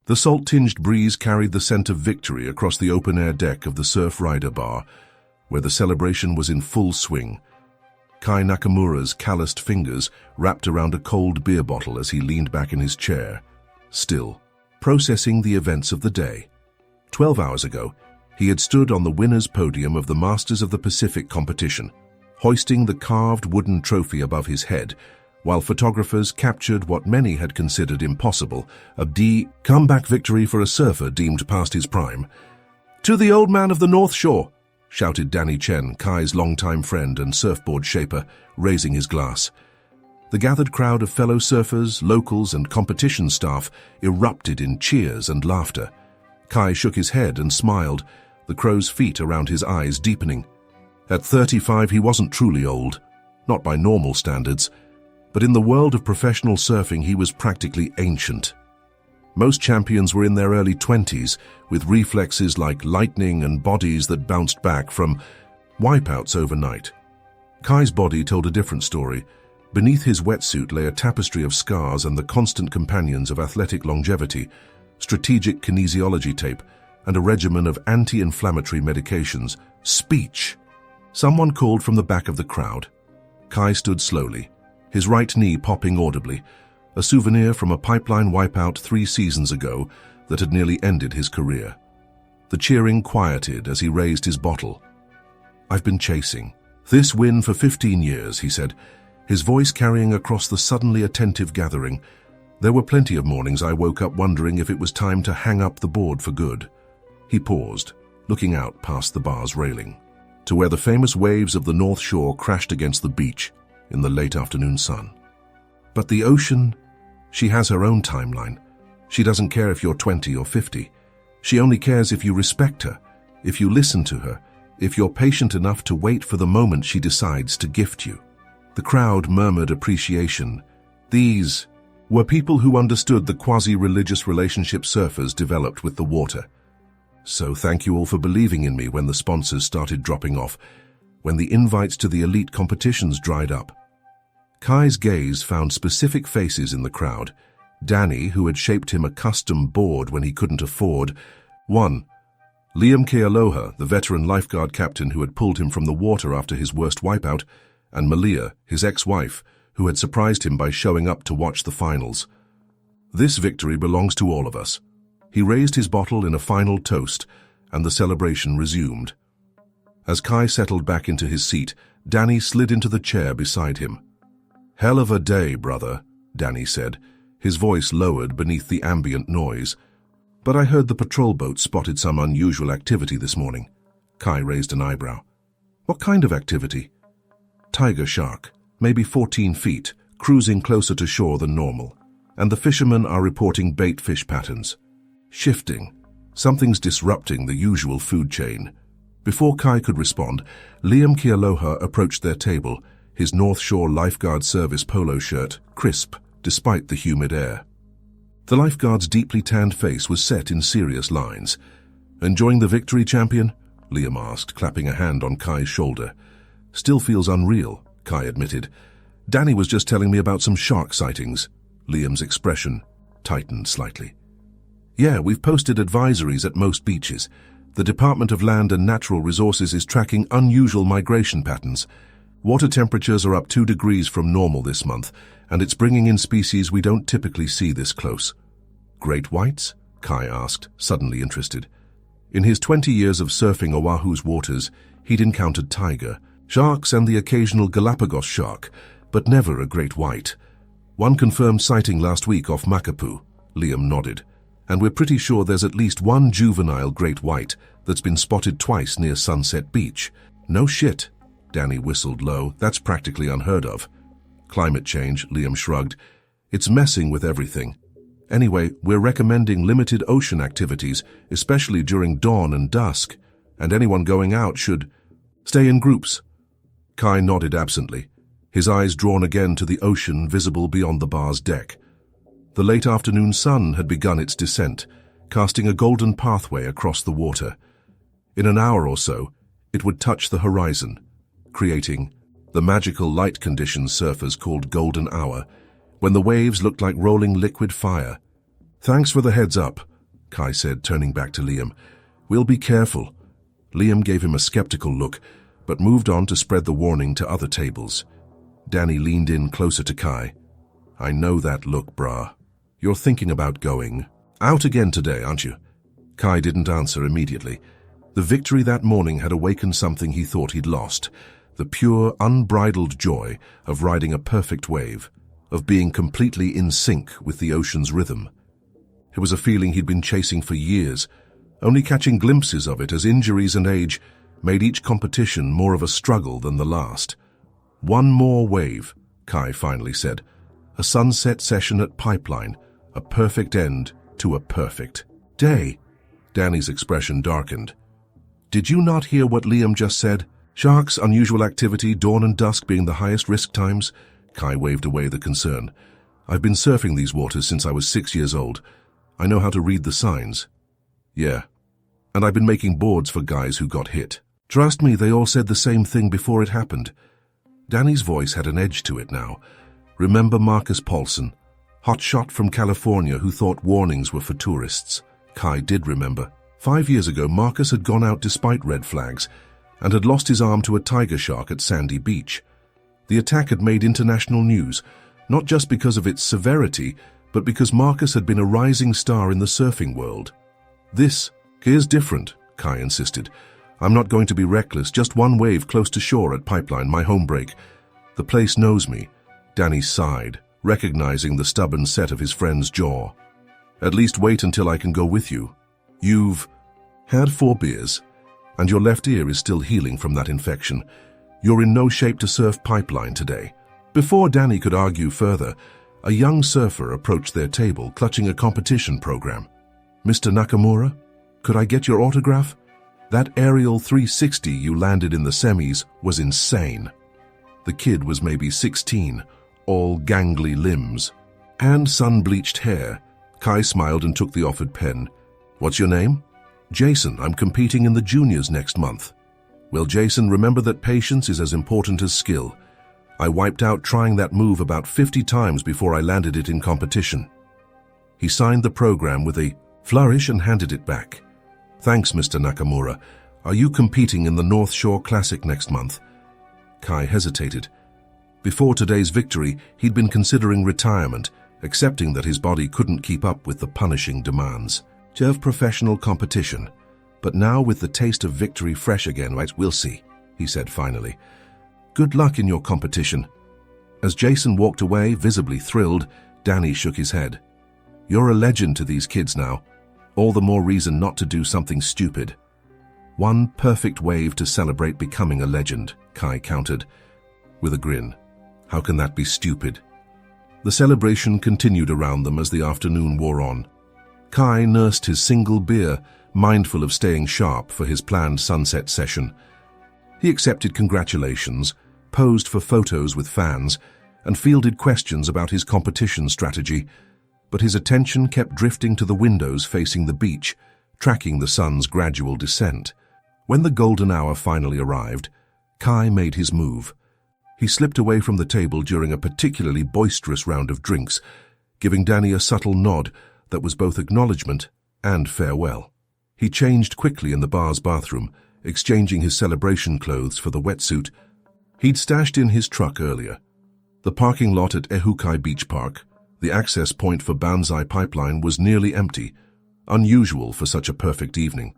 The salt-tinged breeze carried the scent of victory across the open-air deck of the Surf Rider bar, where the celebration was in full swing. Kai Nakamura's calloused fingers wrapped around a cold beer bottle as he leaned back in his chair, still processing the events of the day. 12 hours ago, he had stood on the winner's podium of the Masters of the Pacific competition, hoisting the carved wooden trophy above his head, while photographers captured what many had considered impossible, a comeback victory for a surfer deemed past his prime. "To the old man of the North Shore!" shouted Danny Chen, Kai's longtime friend and surfboard shaper, raising his glass. The gathered crowd of fellow surfers, locals, and competition staff erupted in cheers and laughter. Kai shook his head and smiled, the crow's feet around his eyes deepening. At 35, he wasn't truly old, not by normal standards, but in the world of professional surfing, he was practically ancient. Most champions were in their early 20s, with reflexes like lightning and bodies that bounced back from wipeouts overnight. Kai's body told a different story. Beneath his wetsuit lay a tapestry of scars and the constant companions of athletic longevity, strategic kinesiology tape, and a regimen of anti-inflammatory medications. Speech! Someone called from the back of the crowd. Kai stood slowly, his right knee popping audibly, a souvenir from a pipeline wipeout 3 seasons ago that had nearly ended his career. The cheering quieted as he raised his bottle. "I've been chasing this win for 15 years, he said, his voice carrying across the suddenly attentive gathering. There were plenty of mornings I woke up wondering if it was time to hang up the board for good. He paused, looking out past the bar's railing, to where the famous waves of the North Shore crashed against the beach in the late afternoon sun. But the ocean, she has her own timeline. She doesn't care if you're 20 or 50. She only cares if you respect her, if you listen to her, if you're patient enough to wait for the moment she decides to gift you." The crowd murmured appreciation. These were people who understood the quasi-religious relationship surfers developed with the water. So thank you all for believing in me when the sponsors started dropping off, when the invites to the elite competitions dried up. Kai's gaze found specific faces in the crowd. Danny, who had shaped him a custom board when he couldn't afford one. Liam Kealoha, the veteran lifeguard captain who had pulled him from the water after his worst wipeout, and Malia, his ex-wife, who had surprised him by showing up to watch the finals. This victory belongs to all of us. He raised his bottle in a final toast, and the celebration resumed. As Kai settled back into his seat, Danny slid into the chair beside him. "Hell of a day, brother," Danny said, his voice lowered beneath the ambient noise. "But I heard the patrol boat spotted some unusual activity this morning." Kai raised an eyebrow. "What kind of activity?" "Tiger shark, maybe 14 feet, cruising closer to shore than normal. And the fishermen are reporting bait fish patterns. Shifting. Something's disrupting the usual food chain." Before Kai could respond, Liam Kealoha approached their table, his North Shore Lifeguard Service polo shirt crisp despite the humid air. The lifeguard's deeply tanned face was set in serious lines. "Enjoying the victory, champion?" Liam asked, clapping a hand on Kai's shoulder. "Still feels unreal," Kai admitted. "Danny was just telling me about some shark sightings." Liam's expression tightened slightly. "Yeah, we've posted advisories at most beaches. The Department of Land and Natural Resources is tracking unusual migration patterns. Water temperatures are up 2 degrees from normal this month, and it's bringing in species we don't typically see this close." "Great whites?" Kai asked, suddenly interested. In his 20 years of surfing Oahu's waters, he'd encountered tiger, sharks, and the occasional Galapagos shark, but never a great white. "One confirmed sighting last week off Makapu," Liam nodded. "And we're pretty sure there's at least one juvenile great white that's been spotted twice near Sunset Beach." "No shit," Danny whistled low. "That's practically unheard of." "Climate change," Liam shrugged. "It's messing with everything. Anyway, we're recommending limited ocean activities, especially during dawn and dusk, and anyone going out should stay in groups." Kai nodded absently, his eyes drawn again to the ocean visible beyond the bar's deck. The late afternoon sun had begun its descent, casting a golden pathway across the water. In an hour or so, it would touch the horizon, creating the magical light conditions surfers called golden hour, when the waves looked like rolling liquid fire. "Thanks for the heads up," Kai said, turning back to Liam. "We'll be careful." Liam gave him a skeptical look, but moved on to spread the warning to other tables. Danny leaned in closer to Kai. "I know that look, brah. You're thinking about going out again today, aren't you?" Kai didn't answer immediately. The victory that morning had awakened something he thought he'd lost, the pure, unbridled joy of riding a perfect wave, of being completely in sync with the ocean's rhythm. It was a feeling he'd been chasing for years, only catching glimpses of it as injuries and age made each competition more of a struggle than the last. "One more wave," Kai finally said. "A sunset session at Pipeline, a perfect end to a perfect day." Danny's expression darkened. "Did you not hear what Liam just said? Sharks, unusual activity, dawn and dusk being the highest risk times?" Kai waved away the concern. "I've been surfing these waters since I was 6 years old. I know how to read the signs." "Yeah. And I've been making boards for guys who got hit. Trust me, they all said the same thing before it happened." Danny's voice had an edge to it now. "Remember Marcus Paulson, hotshot from California who thought warnings were for tourists?" Kai did remember. 5 years ago, Marcus had gone out despite red flags and had lost his arm to a tiger shark at Sandy Beach. The attack had made international news, not just because of its severity, but because Marcus had been a rising star in the surfing world. "This here's different," Kai insisted. "I'm not going to be reckless, just one wave close to shore at Pipeline, my home break. The place knows me." Danny sighed, recognizing the stubborn set of his friend's jaw. "At least wait until I can go with you. You've had 4 beers, and your left ear is still healing from that infection. You're in no shape to surf Pipeline today." Before Danny could argue further, a young surfer approached their table, clutching a competition program. "Mr. Nakamura, could I get your autograph? That aerial 360 you landed in the semis was insane." The kid was maybe 16, all gangly limbs and sun-bleached hair. Kai smiled and took the offered pen. "What's your name?" "Jason. I'm competing in the juniors next month." "Well, Jason, remember that patience is as important as skill. I wiped out trying that move about 50 times before I landed it in competition." He signed the program with a flourish and handed it back. "Thanks, Mr. Nakamura. Are you competing in the North Shore Classic next month?" Kai hesitated. Before today's victory, he'd been considering retirement, accepting that his body couldn't keep up with the punishing demands of professional competition. But now, with the taste of victory fresh again, right, we'll see, he said finally. "Good luck in your competition." As Jason walked away, visibly thrilled, Danny shook his head. "You're a legend to these kids now. All the more reason not to do something stupid." "One perfect wave to celebrate becoming a legend," Kai countered, with a grin. "How can that be stupid?" The celebration continued around them as the afternoon wore on. Kai nursed his single beer, mindful of staying sharp for his planned sunset session. He accepted congratulations, posed for photos with fans, and fielded questions about his competition strategy, but his attention kept drifting to the windows facing the beach, tracking the sun's gradual descent. When the golden hour finally arrived, Kai made his move. He slipped away from the table during a particularly boisterous round of drinks, giving Danny a subtle nod that was both acknowledgement and farewell. He changed quickly in the bar's bathroom, exchanging his celebration clothes for the wetsuit he'd stashed in his truck earlier. The parking lot at Ehukai Beach Park, the access point for Banzai Pipeline, was nearly empty, unusual for such a perfect evening.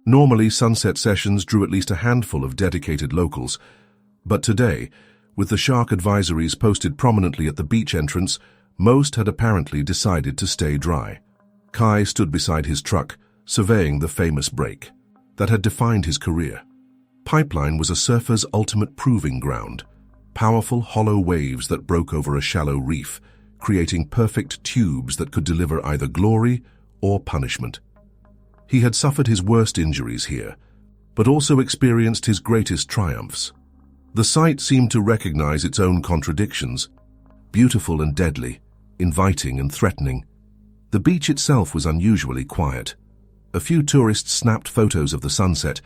Normally, sunset sessions drew at least a handful of dedicated locals, but today, with the shark advisories posted prominently at the beach entrance, most had apparently decided to stay dry. Kai stood beside his truck, surveying the famous break that had defined his career. Pipeline was a surfer's ultimate proving ground, powerful hollow waves that broke over a shallow reef, creating perfect tubes that could deliver either glory or punishment. He had suffered his worst injuries here, but also experienced his greatest triumphs. The site seemed to recognize its own contradictions, beautiful and deadly, inviting and threatening. The beach itself was unusually quiet. A few tourists snapped photos of the sunset,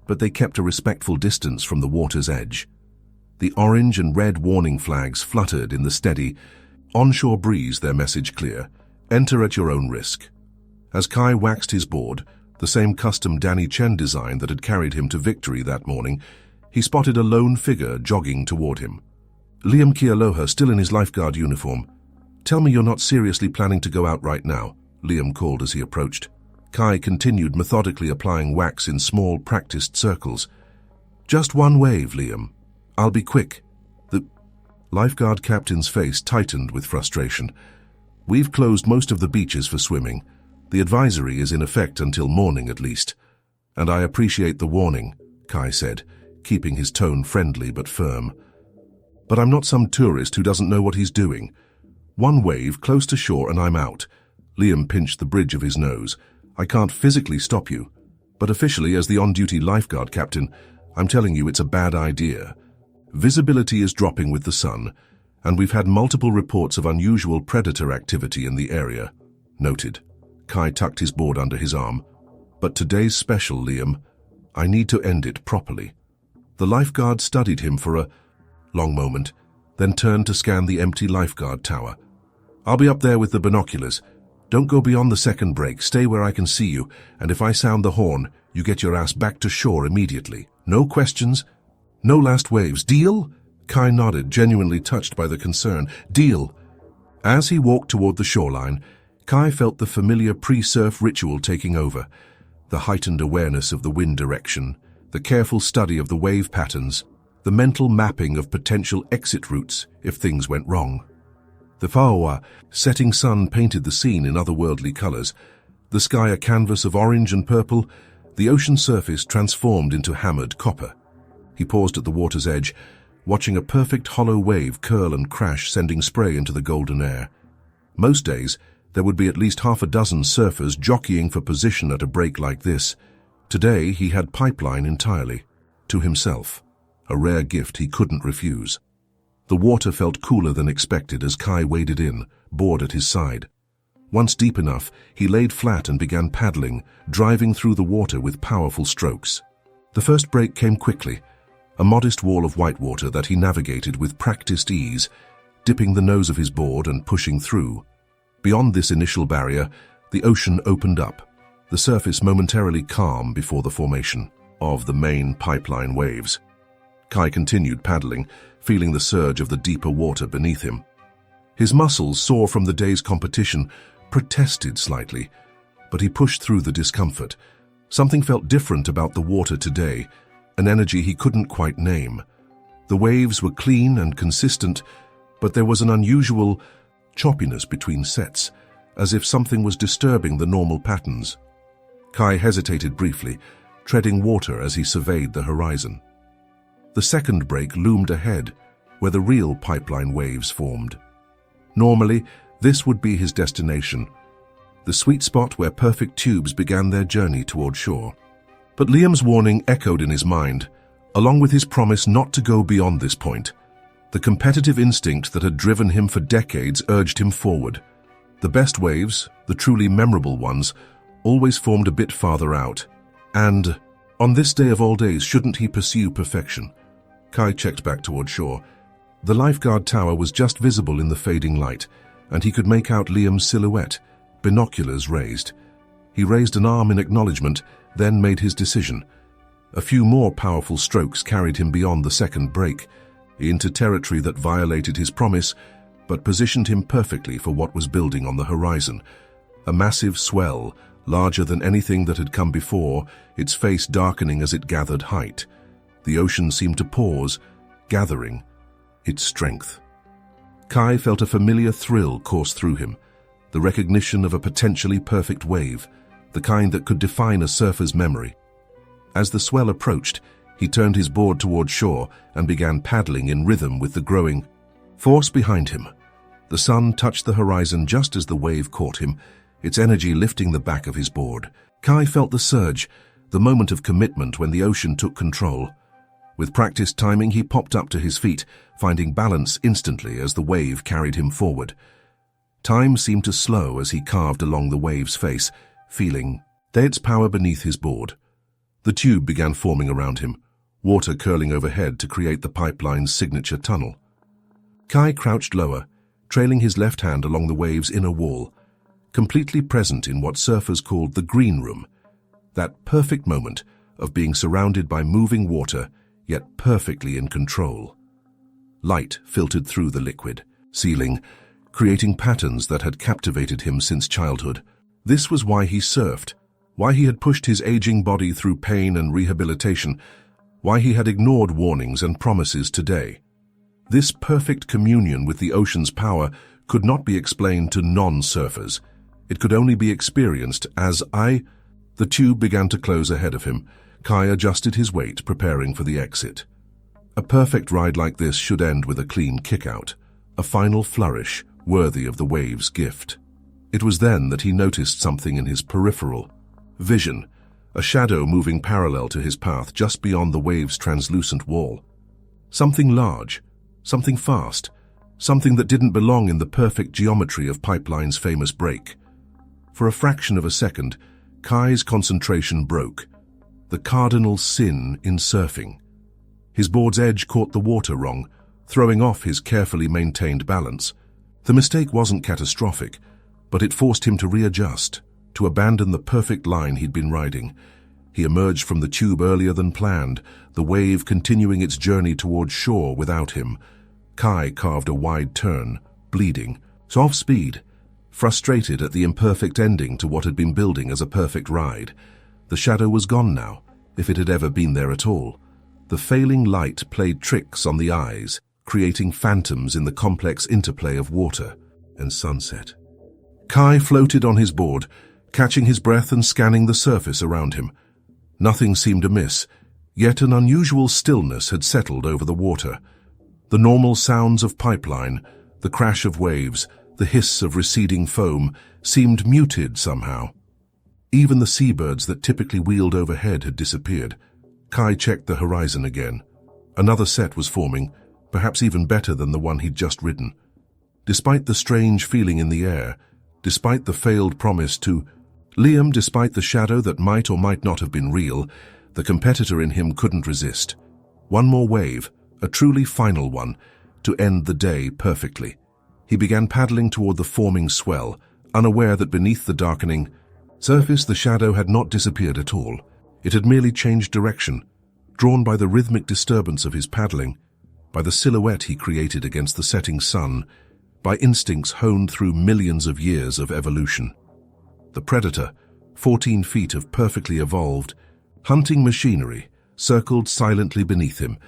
but they kept a respectful distance from the water's edge. The orange and red warning flags fluttered in the steady, onshore breeze, their message clear: enter at your own risk. As Kai waxed his board, the same custom Danny Chen design that had carried him to victory that morning, he spotted a lone figure jogging toward him. Liam Kealoha, still in his lifeguard uniform. "Tell me you're not seriously planning to go out right now," Liam called as he approached. Kai continued methodically applying wax in small, practiced circles. "Just one wave, Liam. I'll be quick." The lifeguard captain's face tightened with frustration. "We've closed most of the beaches for swimming. The advisory is in effect until morning at least. And I appreciate the warning," Kai said, keeping his tone friendly but firm. "But I'm not some tourist who doesn't know what he's doing. One wave close to shore and I'm out." Liam pinched the bridge of his nose. "I can't physically stop you, but officially as the on-duty lifeguard captain, I'm telling you it's a bad idea. Visibility is dropping with the sun, and we've had multiple reports of unusual predator activity in the area." Noted. Kai tucked his board under his arm. "But today's special, Liam. I need to end it properly." The lifeguard studied him for a long moment, then turned to scan the empty lifeguard tower. "I'll be up there with the binoculars. Don't go beyond the second break. Stay where I can see you, and if I sound the horn, you get your ass back to shore immediately. No questions, no last waves. Deal?" Kai nodded, genuinely touched by the concern. "Deal." As he walked toward the shoreline, Kai felt the familiar pre-surf ritual taking over. The heightened awareness of the wind direction, the careful study of the wave patterns, the mental mapping of potential exit routes if things went wrong. The Whaoa setting sun painted the scene in otherworldly colors, the sky a canvas of orange and purple, the ocean surface transformed into hammered copper. He paused at the water's edge, watching a perfect hollow wave curl and crash, sending spray into the golden air. Most days, there would be at least half a dozen surfers jockeying for position at a break like this. Today, he had pipeline entirely, to himself, a rare gift he couldn't refuse. The water felt cooler than expected as Kai waded in, board at his side. Once deep enough, he laid flat and began paddling, driving through the water with powerful strokes. The first break came quickly, a modest wall of white water that he navigated with practiced ease, dipping the nose of his board and pushing through. Beyond this initial barrier, the ocean opened up, the surface momentarily calm before the formation of the main pipeline waves. Kai continued paddling, feeling the surge of the deeper water beneath him. His muscles, sore from the day's competition, protested slightly, but he pushed through the discomfort. Something felt different about the water today, an energy he couldn't quite name. The waves were clean and consistent, but there was an unusual choppiness between sets, as if something was disturbing the normal patterns. Kai hesitated briefly, treading water as he surveyed the horizon. The second break loomed ahead, where the real pipeline waves formed. Normally, this would be his destination, the sweet spot where perfect tubes began their journey toward shore. But Liam's warning echoed in his mind, along with his promise not to go beyond this point. The competitive instinct that had driven him for decades urged him forward. The best waves, the truly memorable ones, always formed a bit farther out. And, on this day of all days, shouldn't he pursue perfection? Kai checked back toward shore. The lifeguard tower was just visible in the fading light, and he could make out Liam's silhouette, binoculars raised. He raised an arm in acknowledgement, then made his decision. A few more powerful strokes carried him beyond the second break, into territory that violated his promise, but positioned him perfectly for what was building on the horizon. A massive swell, larger than anything that had come before, its face darkening as it gathered height. The ocean seemed to pause, gathering its strength. Kai felt a familiar thrill course through him, the recognition of a potentially perfect wave, the kind that could define a surfer's memory. As the swell approached, he turned his board toward shore and began paddling in rhythm with the growing force behind him. The sun touched the horizon just as the wave caught him, its energy lifting the back of his board. Kai felt the surge, the moment of commitment when the ocean took control. With practiced timing, he popped up to his feet, finding balance instantly as the wave carried him forward. Time seemed to slow as he carved along the wave's face, feeling its power beneath his board. The tube began forming around him, water curling overhead to create the pipeline's signature tunnel. Kai crouched lower, trailing his left hand along the wave's inner wall. completely present in what surfers called the green room, that perfect moment of being surrounded by moving water, yet perfectly in control. Light filtered through the liquid ceiling, creating patterns that had captivated him since childhood. This was why he surfed, why he had pushed his aging body through pain and rehabilitation, why he had ignored warnings and promises today. This perfect communion with the ocean's power could not be explained to non-surfers. It could only be experienced The tube began to close ahead of him. Kai adjusted his weight, preparing for the exit. A perfect ride like this should end with a clean kick-out, a final flourish worthy of the wave's gift. It was then that he noticed something in his peripheral vision, a shadow moving parallel to his path just beyond the wave's translucent wall. Something large, something fast, something that didn't belong in the perfect geometry of Pipeline's famous break. For a fraction of a second, Kai's concentration broke, the cardinal sin in surfing. His board's edge caught the water wrong, throwing off his carefully maintained balance. The mistake wasn't catastrophic, but it forced him to readjust, to abandon the perfect line he'd been riding. He emerged from the tube earlier than planned, the wave continuing its journey towards shore without him. Kai carved a wide turn, bleeding, off speed, frustrated at the imperfect ending to what had been building as a perfect ride. The shadow was gone now, if it had ever been there at all. The failing light played tricks on the eyes, creating phantoms in the complex interplay of water and sunset. Kai floated on his board, catching his breath and scanning the surface around him. Nothing seemed amiss, yet an unusual stillness had settled over the water. The normal sounds of Pipeline, the crash of waves, the hiss of receding foam, seemed muted somehow. Even the seabirds that typically wheeled overhead had disappeared. Kai checked the horizon again. Another set was forming, perhaps even better than the one he'd just ridden. Despite the strange feeling in the air, despite the failed promise to Liam, despite the shadow that might or might not have been real, the competitor in him couldn't resist. One more wave, a truly final one, to end the day perfectly. He began paddling toward the forming swell, unaware that beneath the darkening surface the shadow had not disappeared at all. It had merely changed direction, drawn by the rhythmic disturbance of his paddling, by the silhouette he created against the setting sun, by instincts honed through millions of years of evolution. The predator, 14 feet of perfectly evolved, hunting machinery, circled silently beneath him,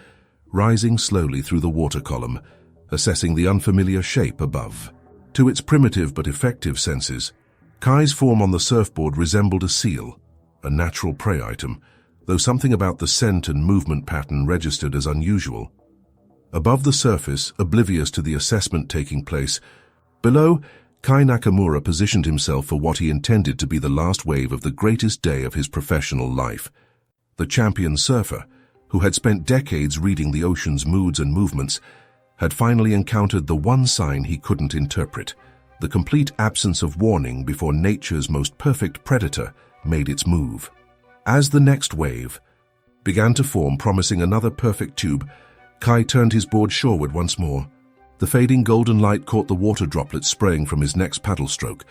rising slowly through the water column, assessing the unfamiliar shape above. To its primitive but effective senses, Kai's form on the surfboard resembled a seal, a natural prey item, though something about the scent and movement pattern registered as unusual. Above the surface, oblivious to the assessment taking place, below, Kai Nakamura positioned himself for what he intended to be the last wave of the greatest day of his professional life. The champion surfer, who had spent decades reading the ocean's moods and movements, had finally encountered the one sign he couldn't interpret, the complete absence of warning before nature's most perfect predator made its move. As the next wave began to form, promising another perfect tube, Kai turned his board shoreward once more. The fading golden light caught the water droplets spraying from his next paddle stroke,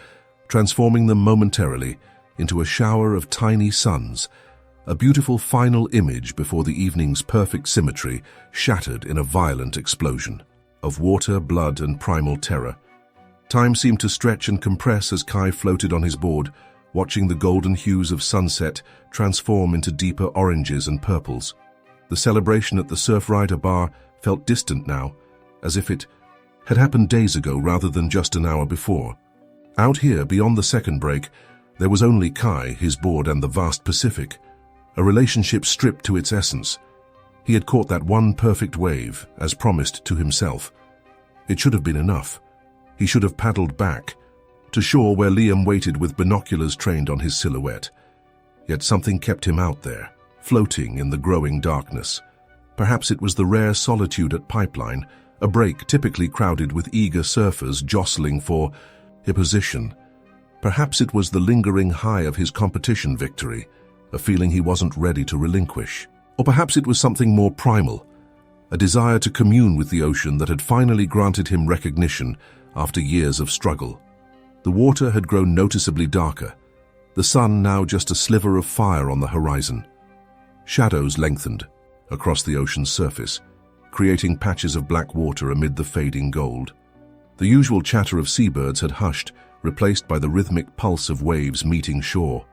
transforming them momentarily into a shower of tiny suns, a beautiful final image before the evening's perfect symmetry shattered in a violent explosion of water, blood, and primal terror. Time seemed to stretch and compress as Kai floated on his board, watching the golden hues of sunset transform into deeper oranges and purples. The celebration at the Surf Rider bar felt distant now, as if it had happened days ago rather than just an hour before. Out here, beyond the second break, there was only Kai, his board, and the vast Pacific, a relationship stripped to its essence. He had caught that one perfect wave, as promised to himself. It should have been enough. He should have paddled back, to shore where Liam waited with binoculars trained on his silhouette. Yet something kept him out there, floating in the growing darkness. Perhaps it was the rare solitude at Pipeline, a break typically crowded with eager surfers jostling for a position. Perhaps it was the lingering high of his competition victory, a feeling he wasn't ready to relinquish. Or perhaps it was something more primal, a desire to commune with the ocean that had finally granted him recognition after years of struggle. The water had grown noticeably darker, the sun now just a sliver of fire on the horizon. Shadows lengthened across the ocean's surface, creating patches of black water amid the fading gold. The usual chatter of seabirds had hushed, replaced by the rhythmic pulse of waves meeting shore.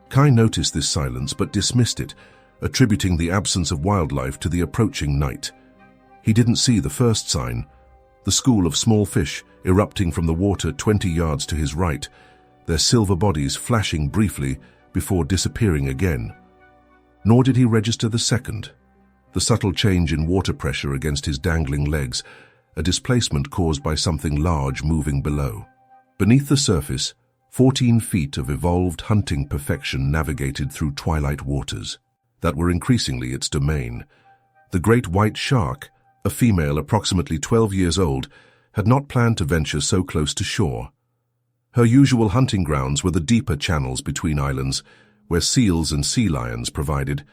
Kai noticed this silence but dismissed it, attributing the absence of wildlife to the approaching night. He didn't see the first sign, the school of small fish erupting from the water 20 yards to his right, their silver bodies flashing briefly before disappearing again. Nor did he register the second, the subtle change in water pressure against his dangling legs, a displacement caused by something large moving below. Beneath the surface, 14 feet of evolved hunting perfection navigated through twilight waters that were increasingly its domain. The great white shark, a female approximately 12 years old, had not planned to venture so close to shore. Her usual hunting grounds were the deeper channels between islands, where seals and sea lions provided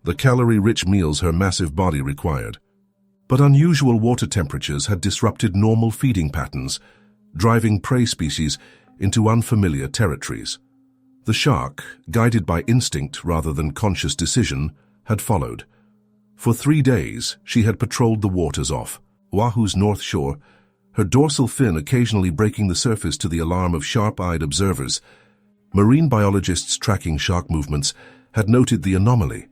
the calorie-rich meals her massive body required. But unusual water temperatures had disrupted normal feeding patterns, driving prey species into unfamiliar territories. The shark, guided by instinct rather than conscious decision, had followed. For 3 days, she had patrolled the waters off Oahu's north shore, her dorsal fin occasionally breaking the surface to the alarm of sharp-eyed observers. Marine biologists tracking shark movements had noted the anomaly.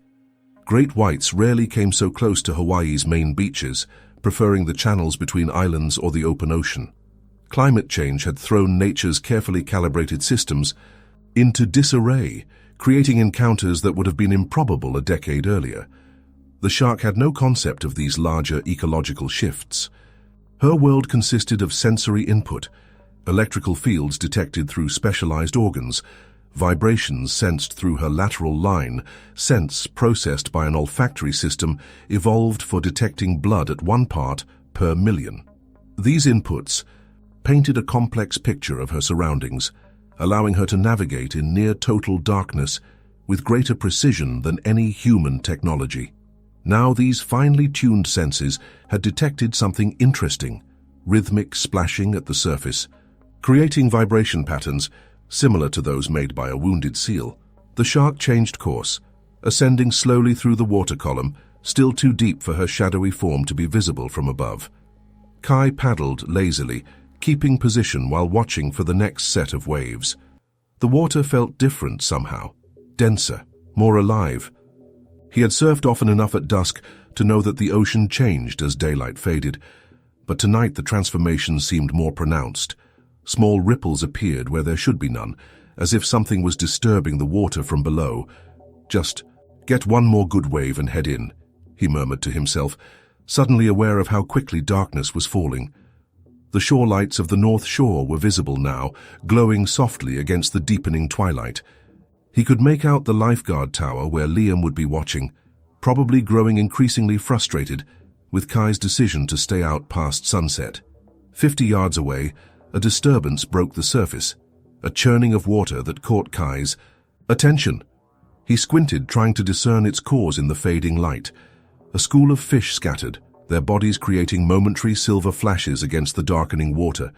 Great whites rarely came so close to Hawaii's main beaches, preferring the channels between islands or the open ocean. Climate change had thrown nature's carefully calibrated systems into disarray, creating encounters that would have been improbable a decade earlier. The shark had no concept of these larger ecological shifts. Her world consisted of sensory input, electrical fields detected through specialized organs, vibrations sensed through her lateral line, scents processed by an olfactory system evolved for detecting blood at 1 part per million. These inputs painted a complex picture of her surroundings, allowing her to navigate in near-total darkness with greater precision than any human technology. Now these finely tuned senses had detected something interesting, rhythmic splashing at the surface, creating vibration patterns similar to those made by a wounded seal. The shark changed course, ascending slowly through the water column, still too deep for her shadowy form to be visible from above. Kai paddled lazily, keeping position while watching for the next set of waves. The water felt different somehow, denser, more alive. He had surfed often enough at dusk to know that the ocean changed as daylight faded, but tonight the transformation seemed more pronounced. Small ripples appeared where there should be none, as if something was disturbing the water from below. "Just get one more good wave and head in," he murmured to himself, suddenly aware of how quickly darkness was falling. The shore lights of the North Shore were visible now, glowing softly against the deepening twilight. He could make out the lifeguard tower where Liam would be watching, probably growing increasingly frustrated with Kai's decision to stay out past sunset. 50 yards away, a disturbance broke the surface, a churning of water that caught Kai's attention. He squinted, trying to discern its cause in the fading light. A school of fish scattered, their bodies creating momentary silver flashes against the darkening water.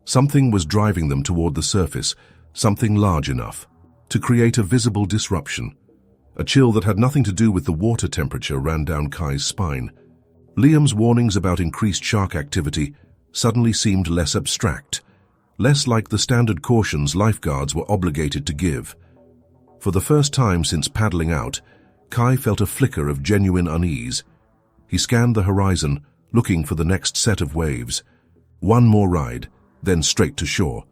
Something was driving them toward the surface, something large enough to create a visible disruption. A chill that had nothing to do with the water temperature ran down Kai's spine. Liam's warnings about increased shark activity suddenly seemed less abstract, less like the standard cautions lifeguards were obligated to give. For the first time since paddling out, Kai felt a flicker of genuine unease. He scanned the horizon, looking for the next set of waves. One more ride, then straight to shore.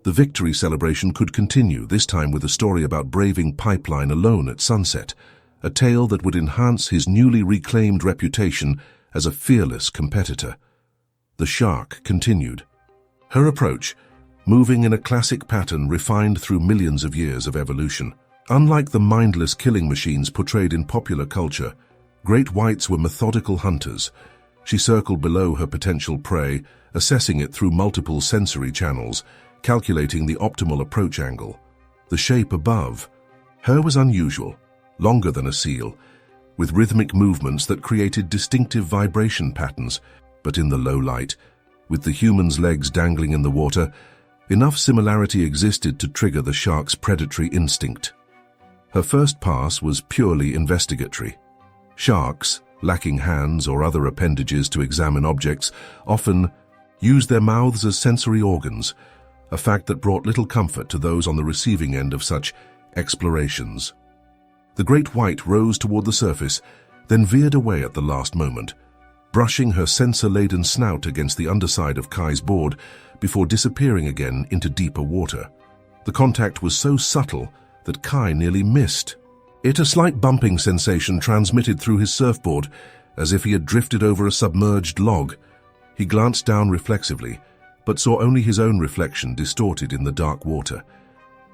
The victory celebration could continue, this time with a story about braving pipeline alone at sunset, a tale that would enhance his newly reclaimed reputation as a fearless competitor. The shark continued. Her approach, moving in a classic pattern refined through millions of years of evolution. Unlike the mindless killing machines portrayed in popular culture, great whites were methodical hunters. She circled below her potential prey, assessing it through multiple sensory channels, calculating the optimal approach angle. The shape above her was unusual, longer than a seal, with rhythmic movements that created distinctive vibration patterns. But in the low light, with the human's legs dangling in the water, Enough similarity existed to trigger the shark's predatory instinct. Her first pass was purely investigatory. Sharks, lacking hands or other appendages to examine objects, often use their mouths as sensory organs, a fact that brought little comfort to those on the receiving end of such explorations. The great white rose toward the surface, then veered away at the last moment, brushing her sensor-laden snout against the underside of Kai's board before disappearing again into deeper water. The contact was so subtle that Kai nearly missed. A slight bumping sensation transmitted through his surfboard, as if he had drifted over a submerged log. He glanced down reflexively, but saw only his own reflection distorted in the dark water.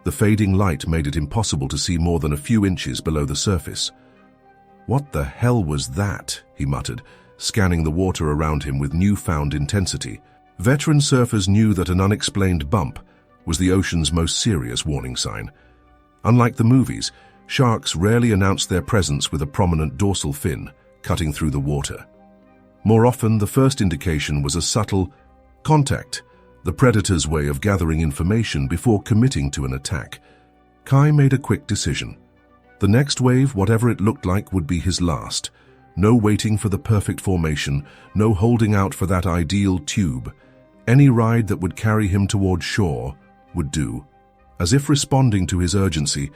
The fading light made it impossible to see more than a few inches below the surface. "What the hell was that?" he muttered, scanning the water around him with newfound intensity. Veteran surfers knew that an unexplained bump was the ocean's most serious warning sign. Unlike the movies, sharks rarely announced their presence with a prominent dorsal fin cutting through the water. More often, the first indication was a subtle contact, the predator's way of gathering information before committing to an attack. Kai made a quick decision. The next wave, whatever it looked like, would be his last. No waiting for the perfect formation, no holding out for that ideal tube. Any ride that would carry him toward shore would do. As if responding to his urgency,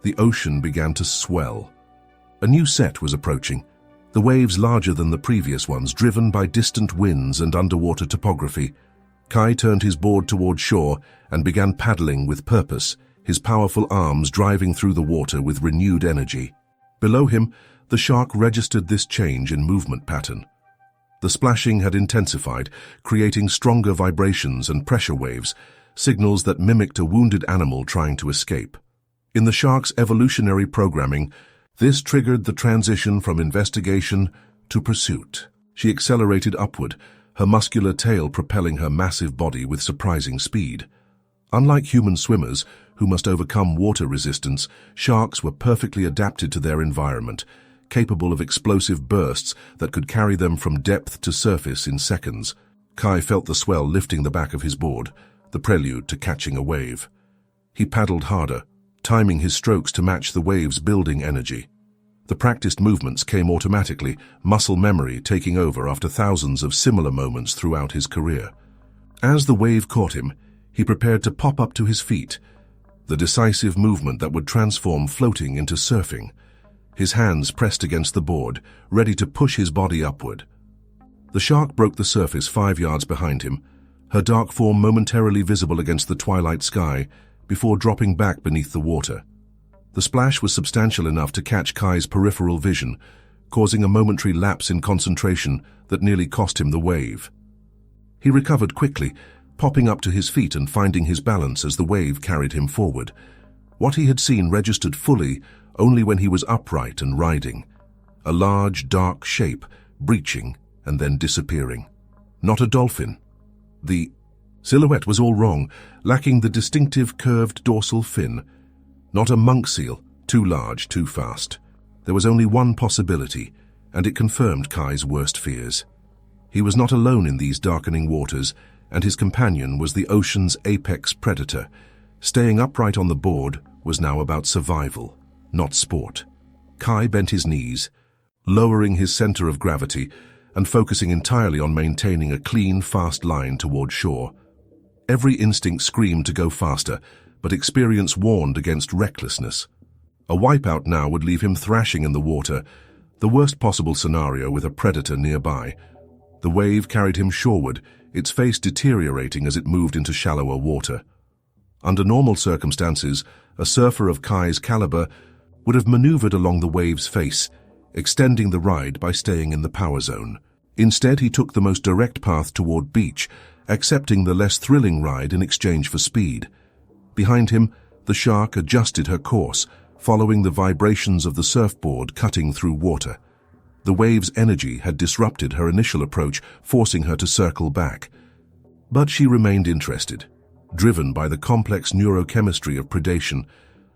the ocean began to swell. A new set was approaching, the waves larger than the previous ones, driven by distant winds and underwater topography. Kai turned his board toward shore and began paddling with purpose, his powerful arms driving through the water with renewed energy. Below him, the shark registered this change in movement pattern. The splashing had intensified, creating stronger vibrations and pressure waves, signals that mimicked a wounded animal trying to escape. In the shark's evolutionary programming, this triggered the transition from investigation to pursuit. She accelerated upward, her muscular tail propelling her massive body with surprising speed. Unlike human swimmers, who must overcome water resistance, sharks were perfectly adapted to their environment, capable of explosive bursts that could carry them from depth to surface in seconds. Kai felt the swell lifting the back of his board, the prelude to catching a wave. He paddled harder, timing his strokes to match the wave's building energy. The practiced movements came automatically, muscle memory taking over after thousands of similar moments throughout his career. As the wave caught him, he prepared to pop up to his feet, the decisive movement that would transform floating into surfing. His hands pressed against the board, ready to push his body upward. The shark broke the surface 5 yards behind him, her dark form momentarily visible against the twilight sky before dropping back beneath the water. The splash was substantial enough to catch Kai's peripheral vision, causing a momentary lapse in concentration that nearly cost him the wave. He recovered quickly, popping up to his feet and finding his balance as the wave carried him forward. What he had seen registered fully only when he was upright and riding. A large, dark shape, breaching and then disappearing. Not a dolphin. The silhouette was all wrong, lacking the distinctive curved dorsal fin. Not a monk seal, too large, too fast. There was only one possibility, and it confirmed Kai's worst fears. He was not alone in these darkening waters, and his companion was the ocean's apex predator. Staying upright on the board was now about survival, not sport. Kai bent his knees, lowering his center of gravity and focusing entirely on maintaining a clean, fast line toward shore. Every instinct screamed to go faster, but experience warned against recklessness. A wipeout now would leave him thrashing in the water, the worst possible scenario with a predator nearby. The wave carried him shoreward, its face deteriorating as it moved into shallower water. Under normal circumstances, a surfer of Kai's caliber would have maneuvered along the wave's face, extending the ride by staying in the power zone. Instead, he took the most direct path toward beach, accepting the less thrilling ride in exchange for speed. Behind him, the shark adjusted her course, following the vibrations of the surfboard cutting through water. The wave's energy had disrupted her initial approach, forcing her to circle back. But she remained interested, driven by the complex neurochemistry of predation,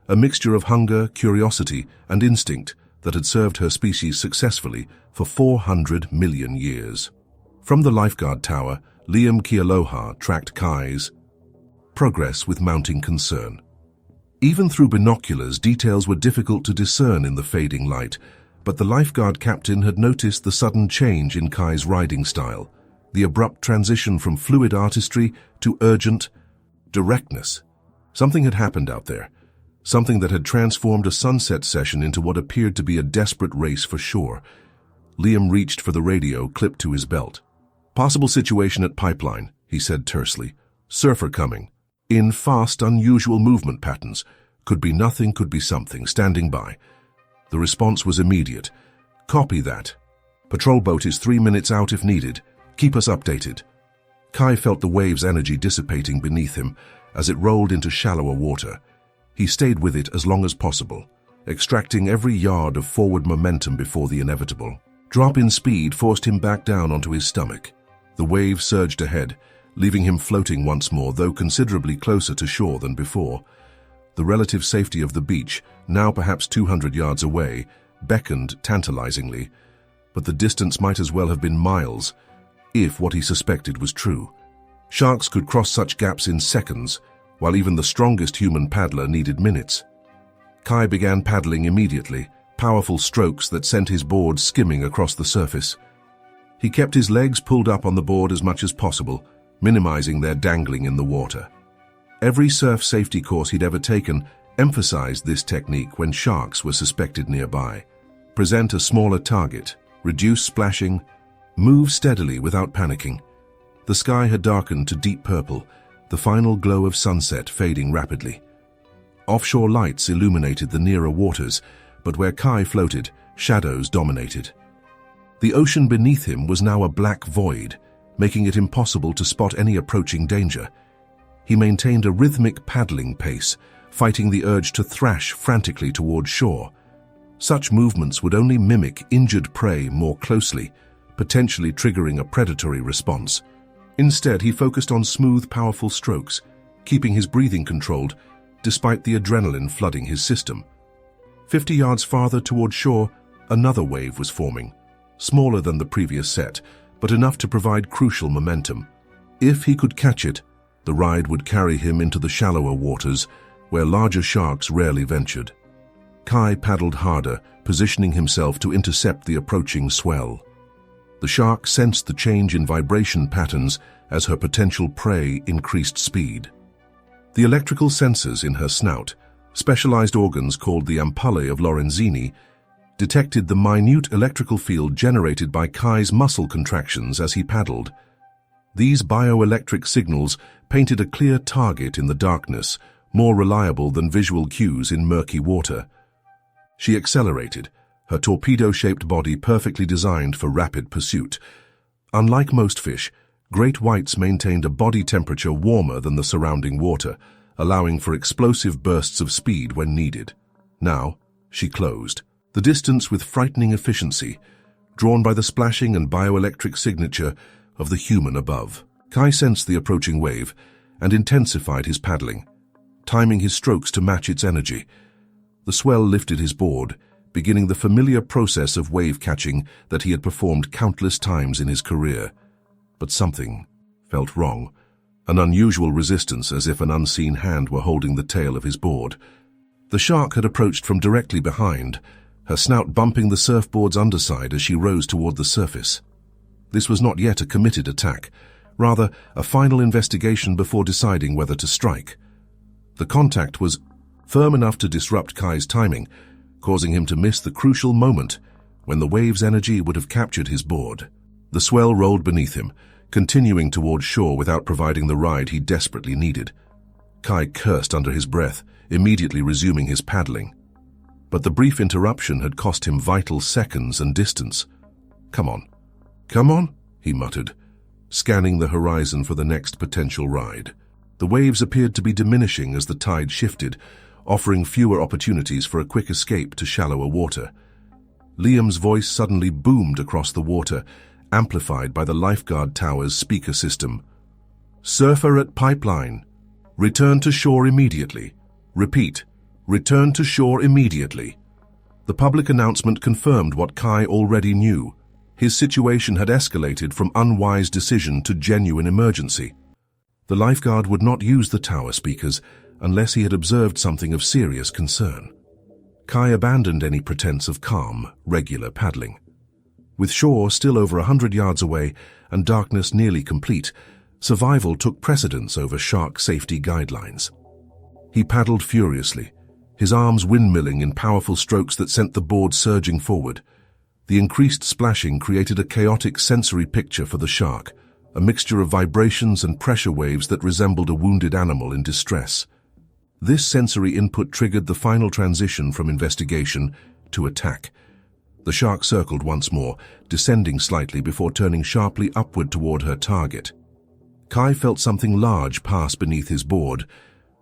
a mixture of hunger, curiosity, and instinct that had served her species successfully for 400 million years. From the lifeguard tower, Liam Kealoha tracked Kai's progress with mounting concern. Even through binoculars, details were difficult to discern in the fading light, but the lifeguard captain had noticed the sudden change in Kai's riding style, the abrupt transition from fluid artistry to urgent directness. Something had happened out there, something that had transformed a sunset session into what appeared to be a desperate race for shore. Liam reached for the radio clipped to his belt. "Possible situation at pipeline," he said tersely. "Surfer coming. In fast, unusual movement patterns. Could be nothing, could be something. Standing by." The response was immediate. "Copy that. Patrol boat is 3 minutes out if needed. Keep us updated." Kai felt the wave's energy dissipating beneath him as it rolled into shallower water. He stayed with it as long as possible, extracting every yard of forward momentum before the inevitable. Drop in speed forced him back down onto his stomach. The wave surged ahead, leaving him floating once more, though considerably closer to shore than before. The relative safety of the beach, now perhaps 200 yards away, beckoned tantalizingly, but the distance might as well have been miles, if what he suspected was true. Sharks could cross such gaps in seconds, while even the strongest human paddler needed minutes. Kai began paddling immediately, powerful strokes that sent his board skimming across the surface. He kept his legs pulled up on the board as much as possible, minimizing their dangling in the water. Every surf safety course he'd ever taken emphasized this technique when sharks were suspected nearby. Present a smaller target, reduce splashing, move steadily without panicking. The sky had darkened to deep purple, the final glow of sunset fading rapidly. Offshore lights illuminated the nearer waters, but where Kai floated, shadows dominated. The ocean beneath him was now a black void, making it impossible to spot any approaching danger. He maintained a rhythmic paddling pace, fighting the urge to thrash frantically toward shore. Such movements would only mimic injured prey more closely, potentially triggering a predatory response. Instead, he focused on smooth, powerful strokes, keeping his breathing controlled despite the adrenaline flooding his system. 50 yards farther toward shore, another wave was forming, smaller than the previous set, but enough to provide crucial momentum. If he could catch it, the ride would carry him into the shallower waters, where larger sharks rarely ventured. Kai paddled harder, positioning himself to intercept the approaching swell. The shark sensed the change in vibration patterns as her potential prey increased speed. The electrical sensors in her snout, specialized organs called the ampullae of Lorenzini, detected the minute electrical field generated by Kai's muscle contractions as he paddled. These bioelectric signals painted a clear target in the darkness, more reliable than visual cues in murky water. She accelerated, her torpedo-shaped body perfectly designed for rapid pursuit. Unlike most fish, great whites maintained a body temperature warmer than the surrounding water, allowing for explosive bursts of speed when needed. Now, she closed the distance with frightening efficiency, drawn by the splashing and bioelectric signature of the human above. Kai sensed the approaching wave and intensified his paddling, timing his strokes to match its energy. The swell lifted his board, beginning the familiar process of wave catching that he had performed countless times in his career. But something felt wrong, an unusual resistance as if an unseen hand were holding the tail of his board. The shark had approached from directly behind, her snout bumping the surfboard's underside as she rose toward the surface. This was not yet a committed attack, rather a final investigation before deciding whether to strike. The contact was firm enough to disrupt Kai's timing, causing him to miss the crucial moment when the wave's energy would have captured his board. The swell rolled beneath him, continuing toward shore without providing the ride he desperately needed. Kai cursed under his breath, immediately resuming his paddling. But the brief interruption had cost him vital seconds and distance. "Come on. Come on," he muttered, scanning the horizon for the next potential ride. The waves appeared to be diminishing as the tide shifted, offering fewer opportunities for a quick escape to shallower water. Liam's voice suddenly boomed across the water, amplified by the lifeguard tower's speaker system. "Surfer at pipeline. Return to shore immediately. Repeat, return to shore immediately." The public announcement confirmed what Kai already knew. His situation had escalated from unwise decision to genuine emergency. The lifeguard would not use the tower speakers unless he had observed something of serious concern. Kai abandoned any pretense of calm, regular paddling. With shore still over 100 yards away and darkness nearly complete, survival took precedence over shark safety guidelines. He paddled furiously, his arms windmilling in powerful strokes that sent the board surging forward. The increased splashing created a chaotic sensory picture for the shark, a mixture of vibrations and pressure waves that resembled a wounded animal in distress. This sensory input triggered the final transition from investigation to attack. The shark circled once more, descending slightly before turning sharply upward toward her target. Kai felt something large pass beneath his board,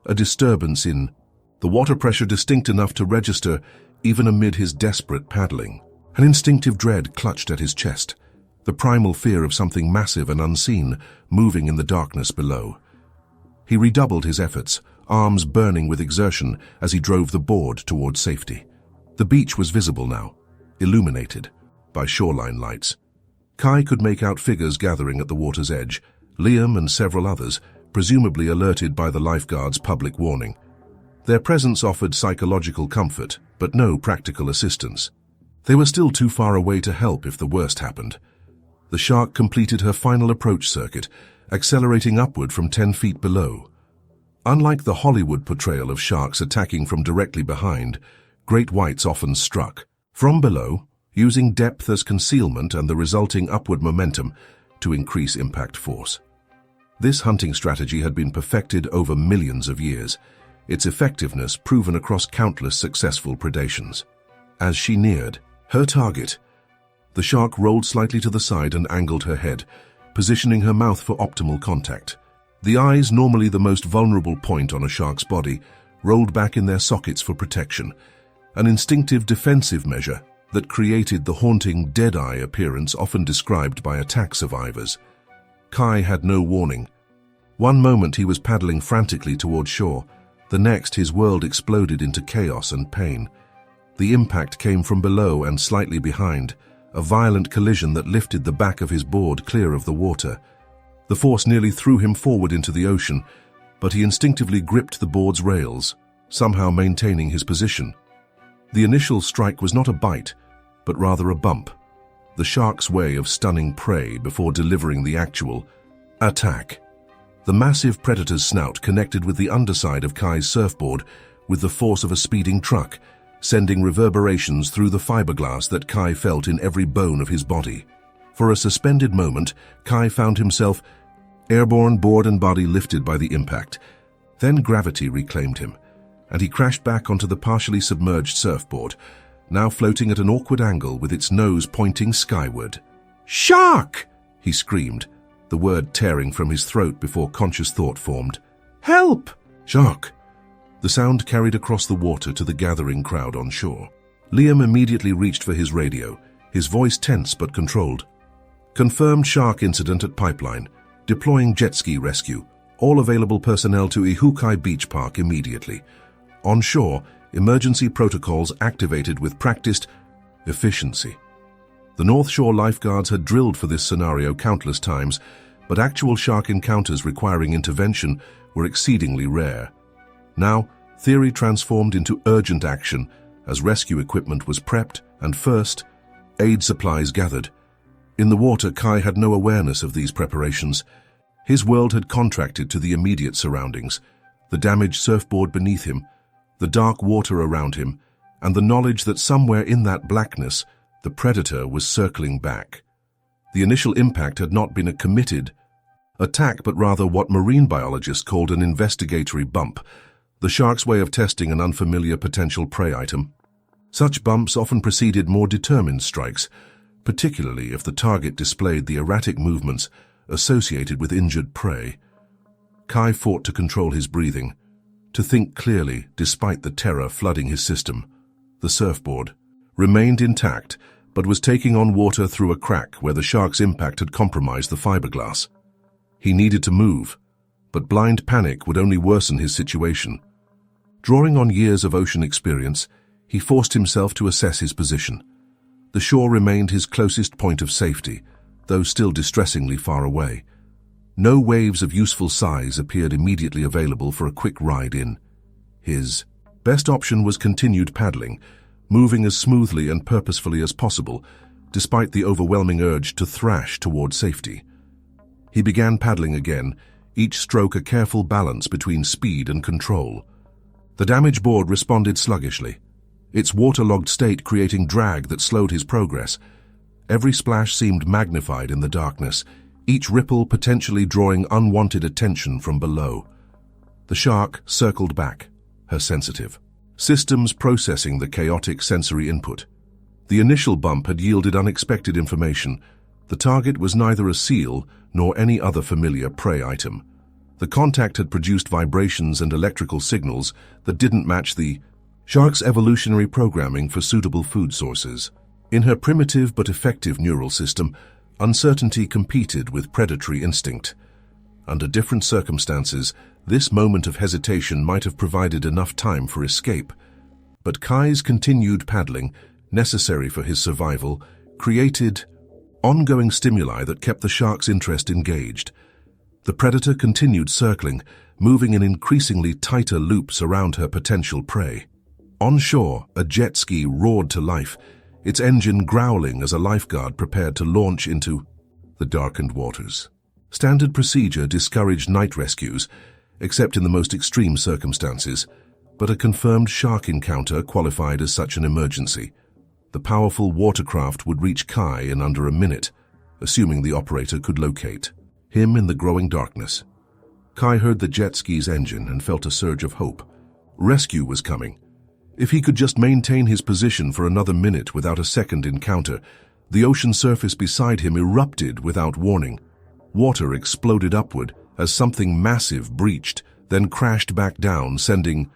a disturbance in the water pressure distinct enough to register even amid his desperate paddling. An instinctive dread clutched at his chest, the primal fear of something massive and unseen moving in the darkness below. He redoubled his efforts, arms burning with exertion as he drove the board toward safety. The beach was visible now, illuminated by shoreline lights. Kai could make out figures gathering at the water's edge, Liam and several others, presumably alerted by the lifeguard's public warning. Their presence offered psychological comfort, but no practical assistance. They were still too far away to help if the worst happened. The shark completed her final approach circuit, accelerating upward from 10 feet below. Unlike the Hollywood portrayal of sharks attacking from directly behind, great whites often struck from below, using depth as concealment and the resulting upward momentum to increase impact force. This hunting strategy had been perfected over millions of years, its effectiveness proven across countless successful predations. As she neared her target, the shark rolled slightly to the side and angled her head, positioning her mouth for optimal contact. The eyes, normally the most vulnerable point on a shark's body, rolled back in their sockets for protection, an instinctive defensive measure that created the haunting dead-eye appearance often described by attack survivors. Kai had no warning. One moment he was paddling frantically toward shore, the next his world exploded into chaos and pain. The impact came from below and slightly behind, a violent collision that lifted the back of his board clear of the water. The force nearly threw him forward into the ocean, but he instinctively gripped the board's rails, somehow maintaining his position. The initial strike was not a bite, but rather a bump, the shark's way of stunning prey before delivering the actual attack. The massive predator's snout connected with the underside of Kai's surfboard with the force of a speeding truck, sending reverberations through the fiberglass that Kai felt in every bone of his body. For a suspended moment, Kai found himself airborne, board and body lifted by the impact. Then gravity reclaimed him, and he crashed back onto the partially submerged surfboard, now floating at an awkward angle with its nose pointing skyward. "Shark!" he screamed, the word tearing from his throat before conscious thought formed. "Help!" "Shark!" The sound carried across the water to the gathering crowd on shore. Liam immediately reached for his radio, his voice tense but controlled. "Confirmed shark incident at pipeline. Deploying jet ski rescue. All available personnel to Ihukai Beach Park immediately. On shore, emergency protocols activated with practiced efficiency." The North Shore lifeguards had drilled for this scenario countless times, but actual shark encounters requiring intervention were exceedingly rare. Now, theory transformed into urgent action as rescue equipment was prepped and first, aid supplies gathered. In the water, Kai had no awareness of these preparations. His world had contracted to the immediate surroundings, the damaged surfboard beneath him, the dark water around him, and the knowledge that somewhere in that blackness, the predator was circling back. The initial impact had not been a committed attack, but rather what marine biologists called an investigatory bump, the shark's way of testing an unfamiliar potential prey item. Such bumps often preceded more determined strikes, particularly if the target displayed the erratic movements associated with injured prey. Kai fought to control his breathing, to think clearly despite the terror flooding his system. The surfboard remained intact, but was taking on water through a crack where the shark's impact had compromised the fiberglass. He needed to move, but blind panic would only worsen his situation. Drawing on years of ocean experience, he forced himself to assess his position. The shore remained his closest point of safety, though still distressingly far away. No waves of useful size appeared immediately available for a quick ride in. His best option was continued paddling, moving as smoothly and purposefully as possible, despite the overwhelming urge to thrash toward safety. He began paddling again, each stroke a careful balance between speed and control. The damaged board responded sluggishly, its waterlogged state creating drag that slowed his progress. Every splash seemed magnified in the darkness, each ripple potentially drawing unwanted attention from below. The shark circled back, her sensitive systems processing the chaotic sensory input. The initial bump had yielded unexpected information. The target was neither a seal nor any other familiar prey item. The contact had produced vibrations and electrical signals that didn't match the shark's evolutionary programming for suitable food sources. In her primitive but effective neural system, uncertainty competed with predatory instinct. Under different circumstances, this moment of hesitation might have provided enough time for escape. But Kai's continued paddling, necessary for his survival, created ongoing stimuli that kept the shark's interest engaged. The predator continued circling, moving in increasingly tighter loops around her potential prey. On shore, a jet ski roared to life, its engine growling as a lifeguard prepared to launch into the darkened waters. Standard procedure discouraged night rescues, except in the most extreme circumstances, but a confirmed shark encounter qualified as such an emergency. The powerful watercraft would reach Kai in under a minute, assuming the operator could locate him in the growing darkness. Kai heard the jet ski's engine and felt a surge of hope. Rescue was coming. If he could just maintain his position for another minute without a second encounter, the ocean surface beside him erupted without warning. Water exploded upward as something massive breached, then crashed back down, sending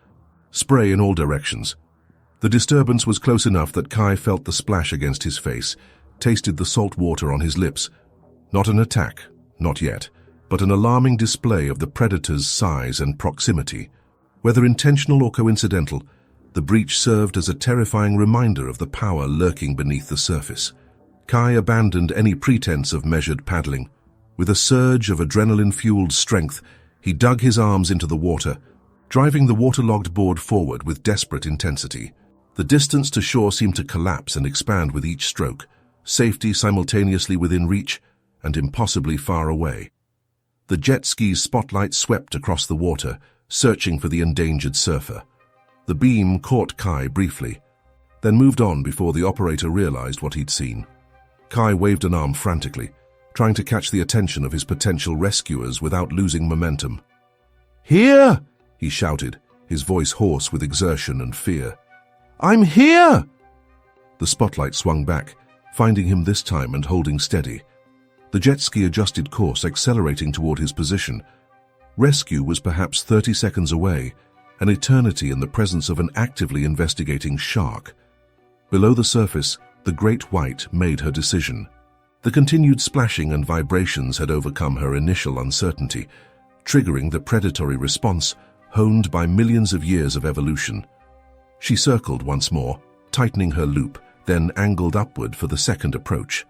spray in all directions. The disturbance was close enough that Kai felt the splash against his face, tasted the salt water on his lips. Not an attack, not yet, but an alarming display of the predator's size and proximity. Whether intentional or coincidental, the breach served as a terrifying reminder of the power lurking beneath the surface. Kai abandoned any pretense of measured paddling. With a surge of adrenaline-fueled strength, he dug his arms into the water, driving the waterlogged board forward with desperate intensity. The distance to shore seemed to collapse and expand with each stroke, safety simultaneously within reach and impossibly far away. The jet ski's spotlight swept across the water, searching for the endangered surfer. The beam caught Kai briefly, then moved on before the operator realized what he'd seen. Kai waved an arm frantically, trying to catch the attention of his potential rescuers without losing momentum. "Here!" he shouted, his voice hoarse with exertion and fear. "I'm here!" The spotlight swung back, finding him this time and holding steady. The jet ski adjusted course, accelerating toward his position. Rescue was perhaps 30 seconds away, an eternity in the presence of an actively investigating shark. Below the surface, the great white made her decision. The continued splashing and vibrations had overcome her initial uncertainty, triggering the predatory response honed by millions of years of evolution. She circled once more, tightening her loop, then angled upward for the second approach.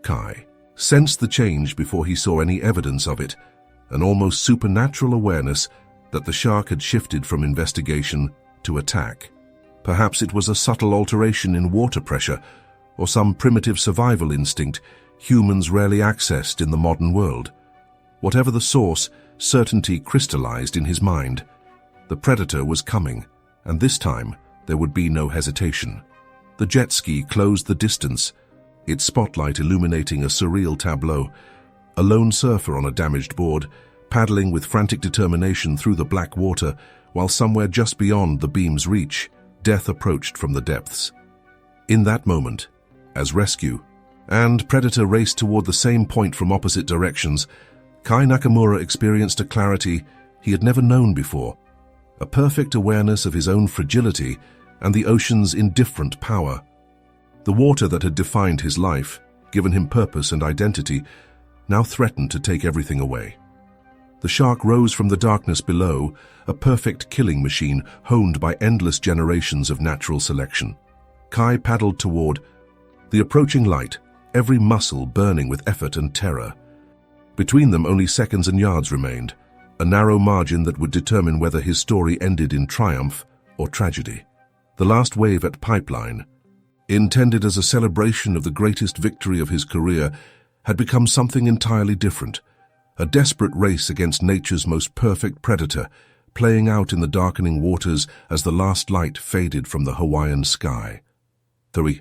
Kai sensed the change before he saw any evidence of it, an almost supernatural awareness that the shark had shifted from investigation to attack. Perhaps it was a subtle alteration in water pressure, or some primitive survival instinct humans rarely accessed in the modern world. Whatever the source, certainty crystallized in his mind. The predator was coming, and this time there would be no hesitation. The jet ski closed the distance, its spotlight illuminating a surreal tableau. A lone surfer on a damaged board, paddling with frantic determination through the black water, while somewhere just beyond the beam's reach, death approached from the depths. In that moment, as rescue and predator raced toward the same point from opposite directions, Kai Nakamura experienced a clarity he had never known before, a perfect awareness of his own fragility and the ocean's indifferent power. The water that had defined his life, given him purpose and identity, now threatened to take everything away. The shark rose from the darkness below, a perfect killing machine honed by endless generations of natural selection. Kai paddled toward the approaching light, every muscle burning with effort and terror. Between them, only seconds and yards remained, a narrow margin that would determine whether his story ended in triumph or tragedy. The last wave at Pipeline, intended as a celebration of the greatest victory of his career, had become something entirely different, a desperate race against nature's most perfect predator, playing out in the darkening waters as the last light faded from the Hawaiian sky. The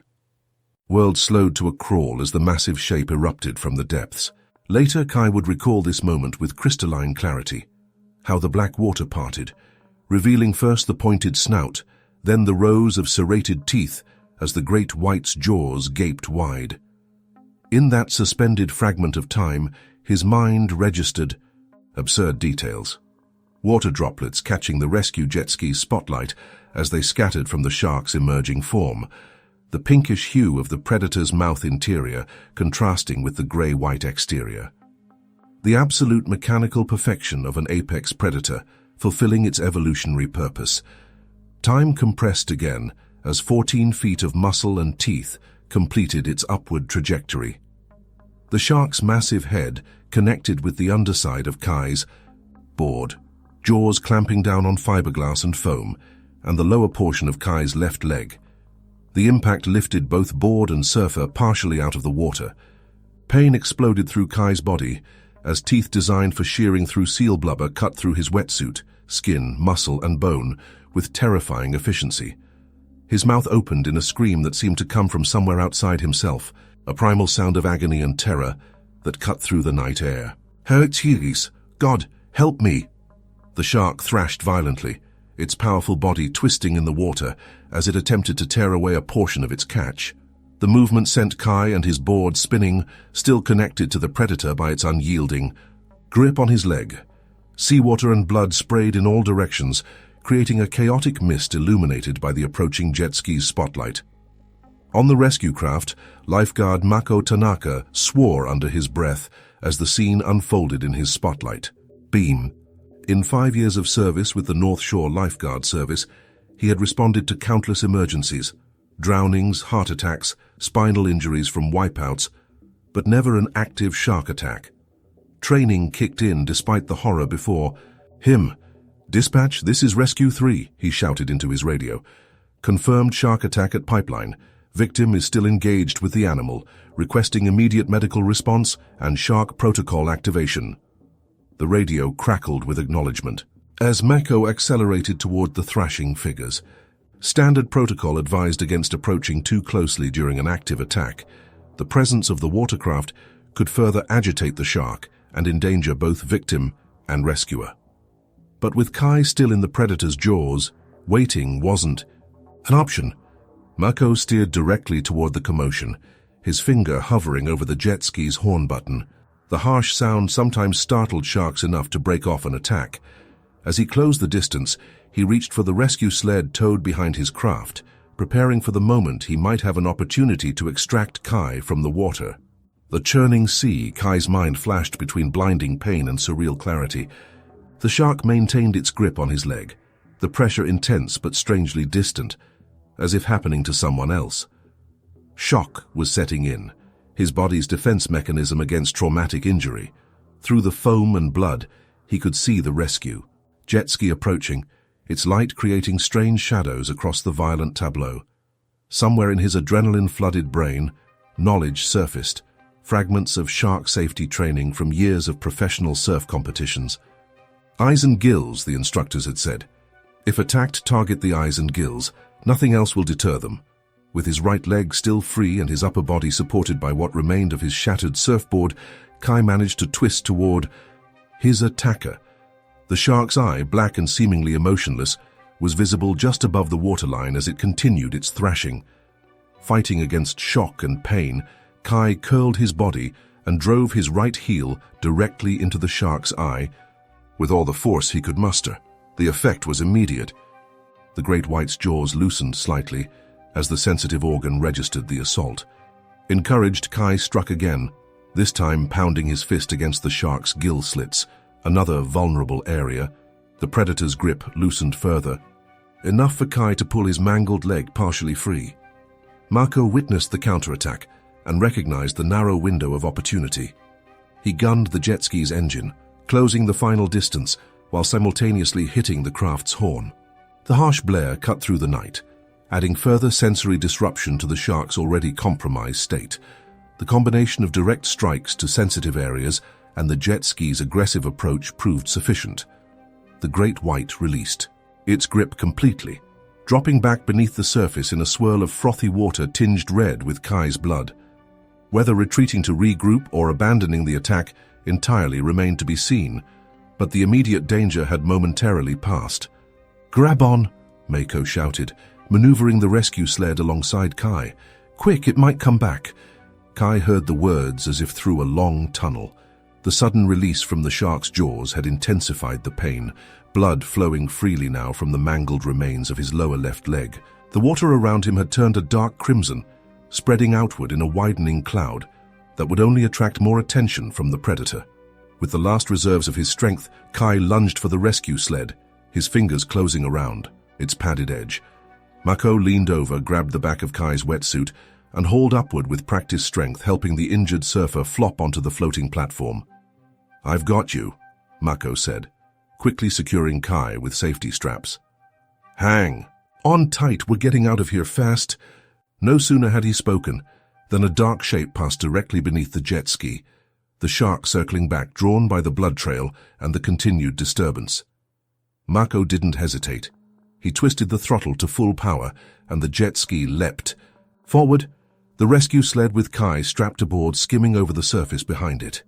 world slowed to a crawl as the massive shape erupted from the depths. Later, Kai would recall this moment with crystalline clarity, how the black water parted, revealing first the pointed snout, then the rows of serrated teeth as the great white's jaws gaped wide. In that suspended fragment of time, his mind registered absurd details. Water droplets catching the rescue jet ski's spotlight as they scattered from the shark's emerging form, the pinkish hue of the predator's mouth interior contrasting with the grey-white exterior. The absolute mechanical perfection of an apex predator, fulfilling its evolutionary purpose. Time compressed again as 14 feet of muscle and teeth completed its upward trajectory. The shark's massive head connected with the underside of Kai's board, jaws clamping down on fiberglass and foam, and the lower portion of Kai's left leg. The impact lifted both board and surfer partially out of the water. Pain exploded through Kai's body as teeth designed for shearing through seal blubber cut through his wetsuit, skin, muscle, and bone with terrifying efficiency. His mouth opened in a scream that seemed to come from somewhere outside himself, a primal sound of agony and terror that cut through the night air. Hercules, God, help me! The shark thrashed violently, its powerful body twisting in the water as it attempted to tear away a portion of its catch. The movement sent Kai and his board spinning, still connected to the predator by its unyielding grip on his leg. Seawater and blood sprayed in all directions, creating a chaotic mist illuminated by the approaching jet ski's spotlight. On the rescue craft, lifeguard Mako Tanaka swore under his breath as the scene unfolded in his spotlight beam. In 5 years of service with the North Shore Lifeguard Service, he had responded to countless emergencies, drownings, heart attacks, spinal injuries from wipeouts, but never an active shark attack. Training kicked in despite the horror before him. "Dispatch, this is Rescue 3, he shouted into his radio. "Confirmed shark attack at Pipeline. Victim is still engaged with the animal, requesting immediate medical response and shark protocol activation." The radio crackled with acknowledgement. As Mako accelerated toward the thrashing figures, standard protocol advised against approaching too closely during an active attack. The presence of the watercraft could further agitate the shark and endanger both victim and rescuer. But with Kai still in the predator's jaws, waiting wasn't an option. Mako steered directly toward the commotion, his finger hovering over the jet ski's horn button. The harsh sound sometimes startled sharks enough to break off an attack. As he closed the distance, he reached for the rescue sled towed behind his craft, preparing for the moment he might have an opportunity to extract Kai from the water. The churning sea, Kai's mind flashed between blinding pain and surreal clarity. The shark maintained its grip on his leg, the pressure intense but strangely distant, as if happening to someone else. Shock was setting in, his body's defense mechanism against traumatic injury. Through the foam and blood, he could see the rescue jet ski approaching, its light creating strange shadows across the violent tableau. Somewhere in his adrenaline-flooded brain, knowledge surfaced, fragments of shark safety training from years of professional surf competitions. Eyes and gills, the instructors had said. If attacked, target the eyes and gills. Nothing else will deter them. With his right leg still free and his upper body supported by what remained of his shattered surfboard, Kai managed to twist toward his attacker. The shark's eye, black and seemingly emotionless, was visible just above the waterline as it continued its thrashing. Fighting against shock and pain, Kai curled his body and drove his right heel directly into the shark's eye with all the force he could muster. The effect was immediate. The great white's jaws loosened slightly as the sensitive organ registered the assault. Encouraged, Kai struck again, this time pounding his fist against the shark's gill slits, another vulnerable area. The predator's grip loosened further, enough for Kai to pull his mangled leg partially free. Mako witnessed the counterattack and recognized the narrow window of opportunity. He gunned the jet ski's engine, closing the final distance while simultaneously hitting the craft's horn. The harsh blare cut through the night, adding further sensory disruption to the shark's already compromised state. The combination of direct strikes to sensitive areas and the jet ski's aggressive approach proved sufficient. The great white released its grip completely, dropping back beneath the surface in a swirl of frothy water tinged red with Kai's blood. Whether retreating to regroup or abandoning the attack entirely remained to be seen, but the immediate danger had momentarily passed. "Grab on!" Mako shouted, maneuvering the rescue sled alongside Kai. "Quick, it might come back!" Kai heard the words as if through a long tunnel. The sudden release from the shark's jaws had intensified the pain, blood flowing freely now from the mangled remains of his lower left leg. The water around him had turned a dark crimson, spreading outward in a widening cloud that would only attract more attention from the predator. With the last reserves of his strength, Kai lunged for the rescue sled, his fingers closing around its padded edge. Mako leaned over, grabbed the back of Kai's wetsuit, and hauled upward with practiced strength, helping the injured surfer flop onto the floating platform. "I've got you," Mako said, quickly securing Kai with safety straps. "Hang on tight, we're getting out of here fast." No sooner had he spoken than a dark shape passed directly beneath the jet ski, the shark circling back, drawn by the blood trail and the continued disturbance. Mako didn't hesitate. He twisted the throttle to full power, and the jet ski leapt forward, the rescue sled with Kai strapped aboard skimming over the surface behind it.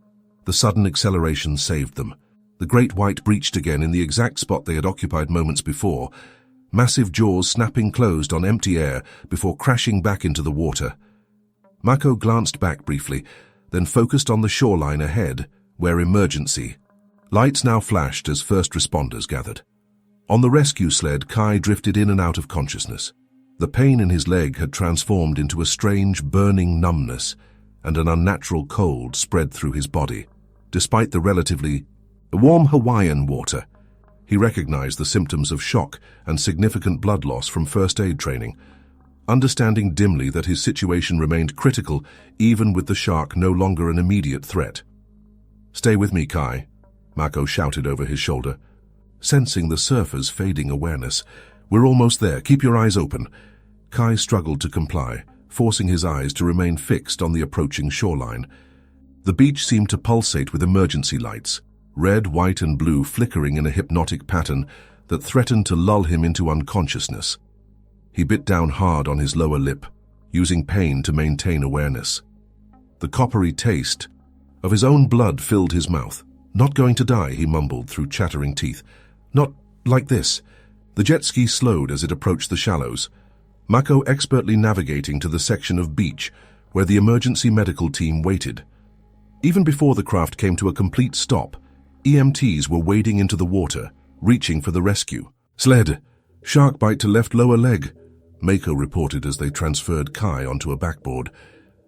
The sudden acceleration saved them. The great white breached again in the exact spot they had occupied moments before, massive jaws snapping closed on empty air before crashing back into the water. Mako glanced back briefly, then focused on the shoreline ahead, where emergency lights now flashed as first responders gathered. On the rescue sled, Kai drifted in and out of consciousness. The pain in his leg had transformed into a strange, burning numbness, and an unnatural cold spread through his body. Despite the relatively warm Hawaiian water, he recognized the symptoms of shock and significant blood loss from first aid training, understanding dimly that his situation remained critical even with the shark no longer an immediate threat. "Stay with me, Kai," Mako shouted over his shoulder. Sensing the surfer's fading awareness, "We're almost there, keep your eyes open." Kai struggled to comply, forcing his eyes to remain fixed on the approaching shoreline. The beach seemed to pulsate with emergency lights, red, white, and blue flickering in a hypnotic pattern that threatened to lull him into unconsciousness. He bit down hard on his lower lip, using pain to maintain awareness. The coppery taste of his own blood filled his mouth. "Not going to die," he mumbled through chattering teeth. "Not like this." The jet ski slowed as it approached the shallows, Mako expertly navigating to the section of beach where the emergency medical team waited. Even before the craft came to a complete stop, EMTs were wading into the water, reaching for the rescue. "Sled, shark bite to left lower leg," Mako reported as they transferred Kai onto a backboard.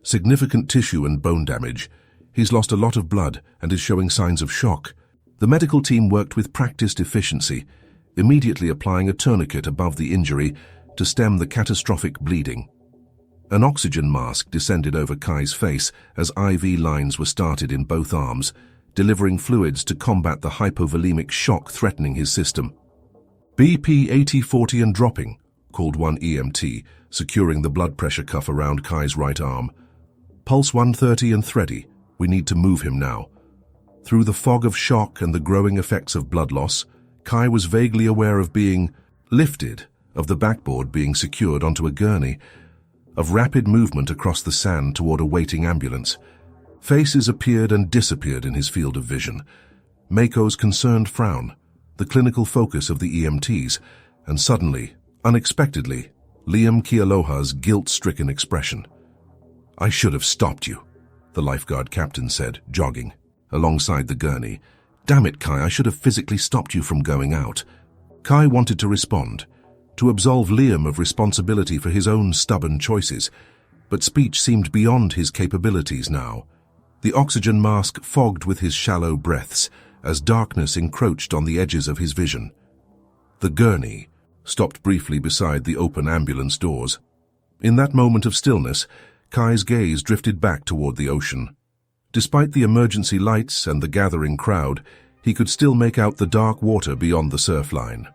"Significant tissue and bone damage. He's lost a lot of blood and is showing signs of shock." The medical team worked with practiced efficiency, immediately applying a tourniquet above the injury to stem the catastrophic bleeding. An oxygen mask descended over Kai's face as IV lines were started in both arms, delivering fluids to combat the hypovolemic shock threatening his system. "BP 80-40 and dropping," called one EMT, securing the blood pressure cuff around Kai's right arm. "Pulse 130 and thready. We need to move him now." Through the fog of shock and the growing effects of blood loss, Kai was vaguely aware of being lifted, of the backboard being secured onto a gurney, of rapid movement across the sand toward a waiting ambulance. Faces appeared and disappeared in his field of vision. Mako's concerned frown, the clinical focus of the EMTs, and suddenly, unexpectedly, Liam Kealoha's guilt-stricken expression. "I should have stopped you," the lifeguard captain said, jogging alongside the gurney. "Damn it, Kai, I should have physically stopped you from going out." Kai wanted to respond, to absolve Liam of responsibility for his own stubborn choices, but speech seemed beyond his capabilities now. The oxygen mask fogged with his shallow breaths as darkness encroached on the edges of his vision. The gurney stopped briefly beside the open ambulance doors. In that moment of stillness, Kai's gaze drifted back toward the ocean. Despite the emergency lights and the gathering crowd, he could still make out the dark water beyond the surf line.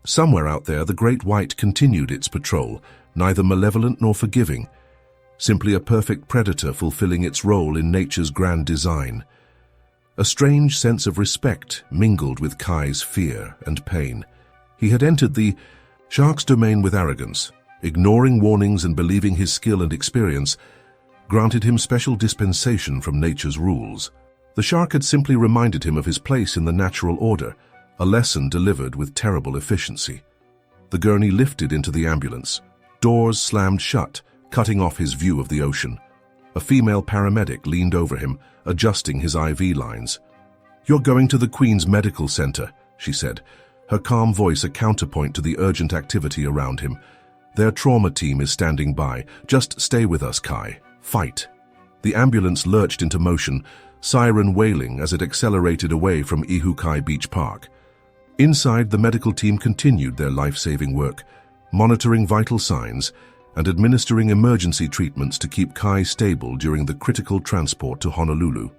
Somewhere out there, the great white continued its patrol, neither malevolent nor forgiving, simply a perfect predator fulfilling its role in nature's grand design. A strange sense of respect mingled with Kai's fear and pain. He had entered the shark's domain with arrogance, ignoring warnings and believing his skill and experience granted him special dispensation from nature's rules. The shark had simply reminded him of his place in the natural order, a lesson delivered with terrible efficiency. The gurney lifted into the ambulance. Doors slammed shut, cutting off his view of the ocean. A female paramedic leaned over him, adjusting his IV lines. "You're going to the Queen's Medical Center," she said, her calm voice a counterpoint to the urgent activity around him. "Their trauma team is standing by. Just stay with us, Kai. Fight." The ambulance lurched into motion, siren wailing as it accelerated away from Ihukai Beach Park. Inside, the medical team continued their life-saving work, monitoring vital signs and administering emergency treatments to keep Kai stable during the critical transport to Honolulu.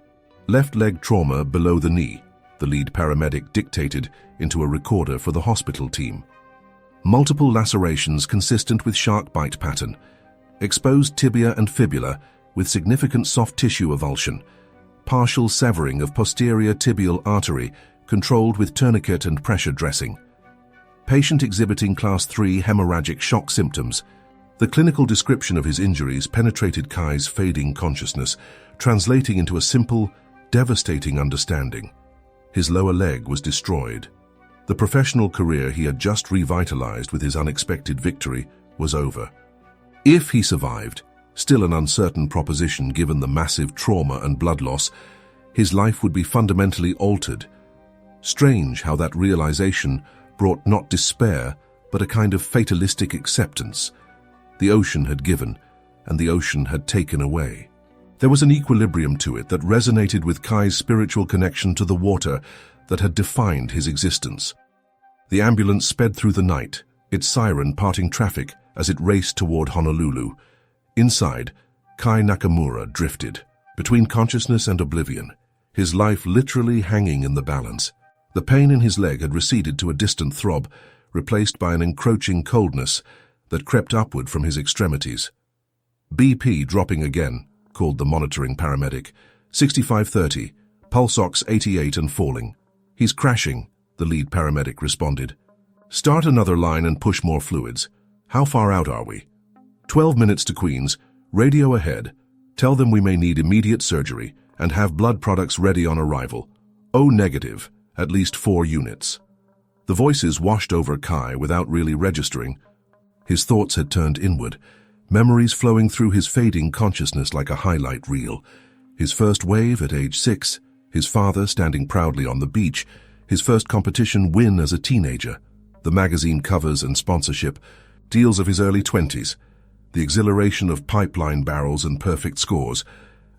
"Left leg trauma below the knee," the lead paramedic dictated into a recorder for the hospital team. "Multiple lacerations consistent with shark bite pattern. Exposed tibia and fibula with significant soft tissue avulsion. Partial severing of posterior tibial artery controlled with tourniquet and pressure dressing. Patient exhibiting class 3 hemorrhagic shock symptoms." The clinical description of his injuries penetrated Kai's fading consciousness, translating into a simple, devastating understanding. His lower leg was destroyed. The professional career he had just revitalized with his unexpected victory was over. If he survived, still an uncertain proposition given the massive trauma and blood loss, his life would be fundamentally altered. Strange how that realization brought not despair, but a kind of fatalistic acceptance. The ocean had given, and the ocean had taken away. There was an equilibrium to it that resonated with Kai's spiritual connection to the water that had defined his existence. The ambulance sped through the night, its siren parting traffic as it raced toward Honolulu. Inside, Kai Nakamura drifted, between consciousness and oblivion, his life literally hanging in the balance. The pain in his leg had receded to a distant throb, replaced by an encroaching coldness that crept upward from his extremities. "BP dropping again," called the monitoring paramedic. 6530, pulse ox 88 and falling. "He's crashing," the lead paramedic responded. "Start another line and push more fluids. How far out are we?" 12 minutes to Queens. Radio ahead. Tell them we may need immediate surgery and have blood products ready on arrival. O negative, at least 4 units. The voices washed over Kai without really registering. His thoughts had turned inward, memories flowing through his fading consciousness like a highlight reel. His first wave at age 6, his father standing proudly on the beach, his first competition win as a teenager, the magazine covers and sponsorship, deals of his early 20s, the exhilaration of pipeline barrels and perfect scores,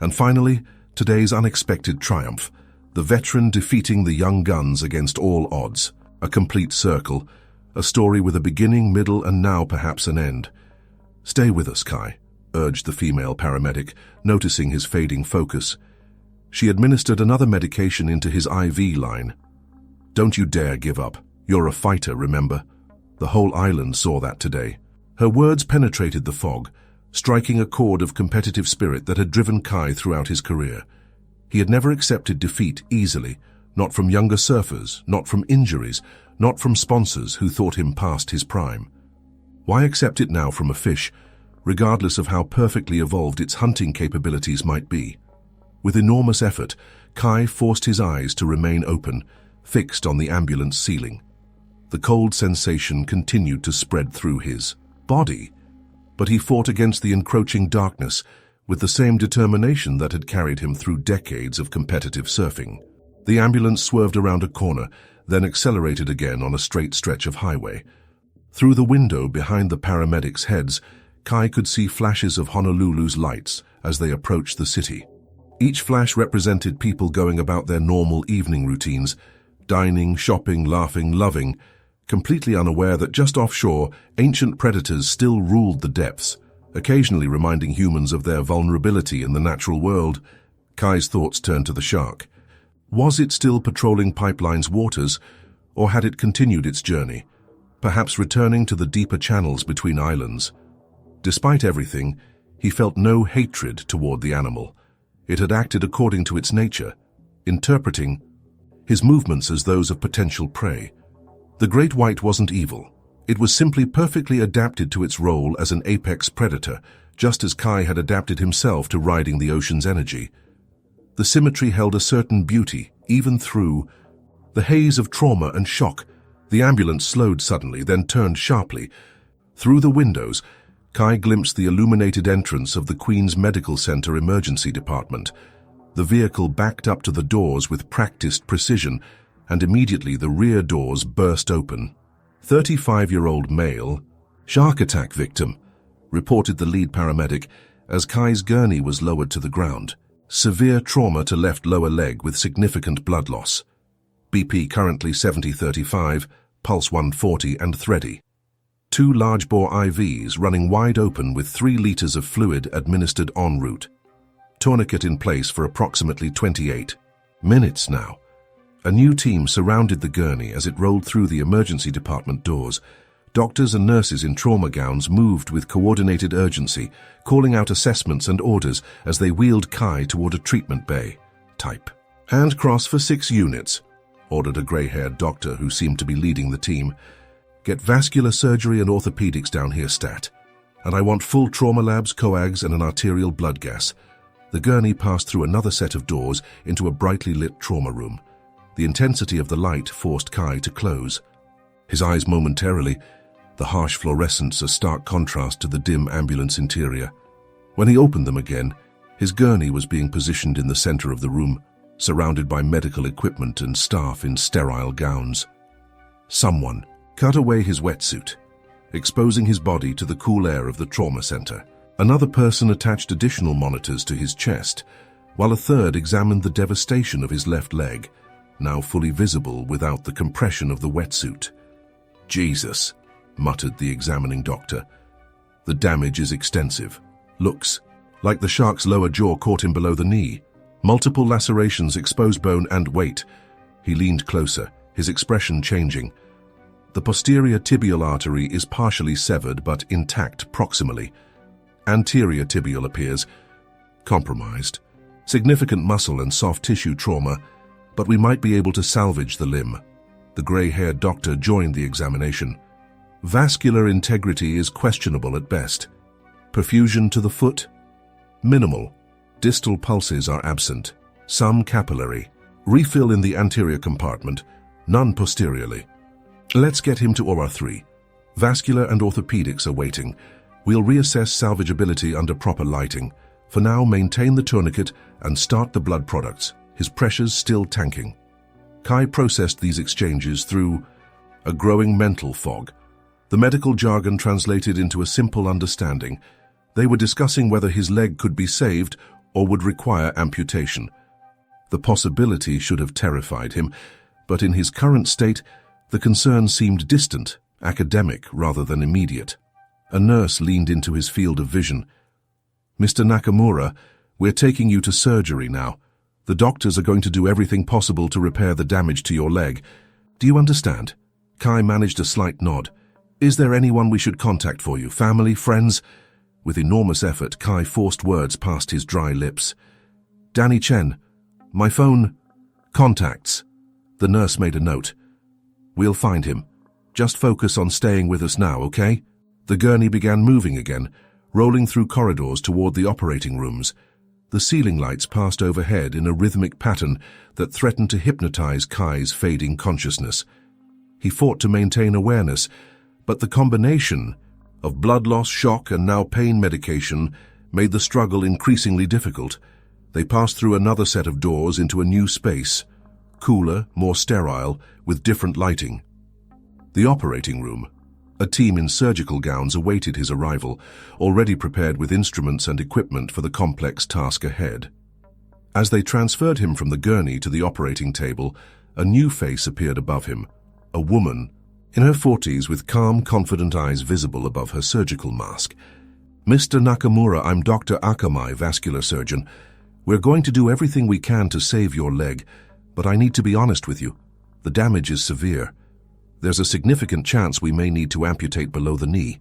and finally, today's unexpected triumph, the veteran defeating the young guns against all odds. A complete circle, a story with a beginning, middle, and now perhaps an end. "Stay with us, Kai," urged the female paramedic, noticing his fading focus. She administered another medication into his IV line. "Don't you dare give up. You're a fighter, remember? The whole island saw that today." Her words penetrated the fog, striking a chord of competitive spirit that had driven Kai throughout his career. He had never accepted defeat easily, not from younger surfers, not from injuries, not from sponsors who thought him past his prime. Why accept it now from a fish, regardless of how perfectly evolved its hunting capabilities might be? With enormous effort, Kai forced his eyes to remain open, fixed on the ambulance ceiling. The cold sensation continued to spread through his body, but he fought against the encroaching darkness with the same determination that had carried him through decades of competitive surfing. The ambulance swerved around a corner, then accelerated again on a straight stretch of highway. Through the window behind the paramedics' heads, Kai could see flashes of Honolulu's lights as they approached the city. Each flash represented people going about their normal evening routines, dining, shopping, laughing, loving, completely unaware that just offshore, ancient predators still ruled the depths, occasionally reminding humans of their vulnerability in the natural world. Kai's thoughts turned to the shark. Was it still patrolling Pipeline's waters, or had it continued its journey, perhaps returning to the deeper channels between islands? Despite everything, he felt no hatred toward the animal. It had acted according to its nature, interpreting his movements as those of potential prey. The great white wasn't evil. It was simply perfectly adapted to its role as an apex predator, just as Kai had adapted himself to riding the ocean's energy. The symmetry held a certain beauty, even through the haze of trauma and shock. The ambulance slowed suddenly, then turned sharply. Through the windows, Kai glimpsed the illuminated entrance of the Queen's Medical Center Emergency Department. The vehicle backed up to the doors with practiced precision, and immediately the rear doors burst open. 35-year-old male, shark attack victim, reported the lead paramedic as Kai's gurney was lowered to the ground. Severe trauma to left lower leg with significant blood loss. BP currently 70-35, pulse 140 and thready. 2 large-bore IVs running wide open with 3 liters of fluid administered en route. Tourniquet in place for approximately 28 minutes now. A new team surrounded the gurney as it rolled through the emergency department doors. Doctors and nurses in trauma gowns moved with coordinated urgency, calling out assessments and orders as they wheeled Kai toward a treatment bay. Type. Hand cross for 6 units, ordered a grey-haired doctor who seemed to be leading the team. Get vascular surgery and orthopedics down here, stat. And I want full trauma labs, coags, and an arterial blood gas. The gurney passed through another set of doors into a brightly lit trauma room. The intensity of the light forced Kai to close. His eyes momentarily, the harsh fluorescence a stark contrast to the dim ambulance interior. When he opened them again, his gurney was being positioned in the center of the room, surrounded by medical equipment and staff in sterile gowns. Someone cut away his wetsuit, exposing his body to the cool air of the trauma center. Another person attached additional monitors to his chest, while a third examined the devastation of his left leg, now fully visible without the compression of the wetsuit. Jesus, muttered the examining doctor. The damage is extensive. Looks like the shark's lower jaw caught him below the knee. Multiple lacerations expose bone and weight. He leaned closer, his expression changing. The posterior tibial artery is partially severed but intact proximally. Anterior tibial appears compromised. Significant muscle and soft tissue trauma, but we might be able to salvage the limb. The gray-haired doctor joined the examination. Vascular integrity is questionable at best. Perfusion to the foot? Minimal. Distal pulses are absent, some capillary. Refill in the anterior compartment, none posteriorly. Let's get him to OR3. Vascular and orthopedics are waiting. We'll reassess salvageability under proper lighting. For now, maintain the tourniquet and start the blood products, his pressures still tanking. Kai processed these exchanges through a growing mental fog. The medical jargon translated into a simple understanding. They were discussing whether his leg could be saved or would require amputation. The possibility should have terrified him, but in his current state, the concern seemed distant, academic rather than immediate. A nurse leaned into his field of vision. Mr. Nakamura, we're taking you to surgery now. The doctors are going to do everything possible to repair the damage to your leg. Do you understand? Kai managed a slight nod. Is there anyone we should contact for you? Family, friends? With enormous effort, Kai forced words past his dry lips. Danny Chen. My phone. Contacts. The nurse made a note. We'll find him. Just focus on staying with us now, okay? The gurney began moving again, rolling through corridors toward the operating rooms. The ceiling lights passed overhead in a rhythmic pattern that threatened to hypnotize Kai's fading consciousness. He fought to maintain awareness, but the combination of blood loss, shock, and now pain medication made the struggle increasingly difficult. They passed through another set of doors into a new space, cooler, more sterile, with different lighting. The operating room. A team in surgical gowns awaited his arrival, already prepared with instruments and equipment for the complex task ahead. As they transferred him from the gurney to the operating table, a new face appeared above him, a woman, in her 40s with calm, confident eyes visible above her surgical mask. Mr. Nakamura, I'm Dr. Akamai, vascular surgeon. We're going to do everything we can to save your leg, but I need to be honest with you. The damage is severe. There's a significant chance we may need to amputate below the knee.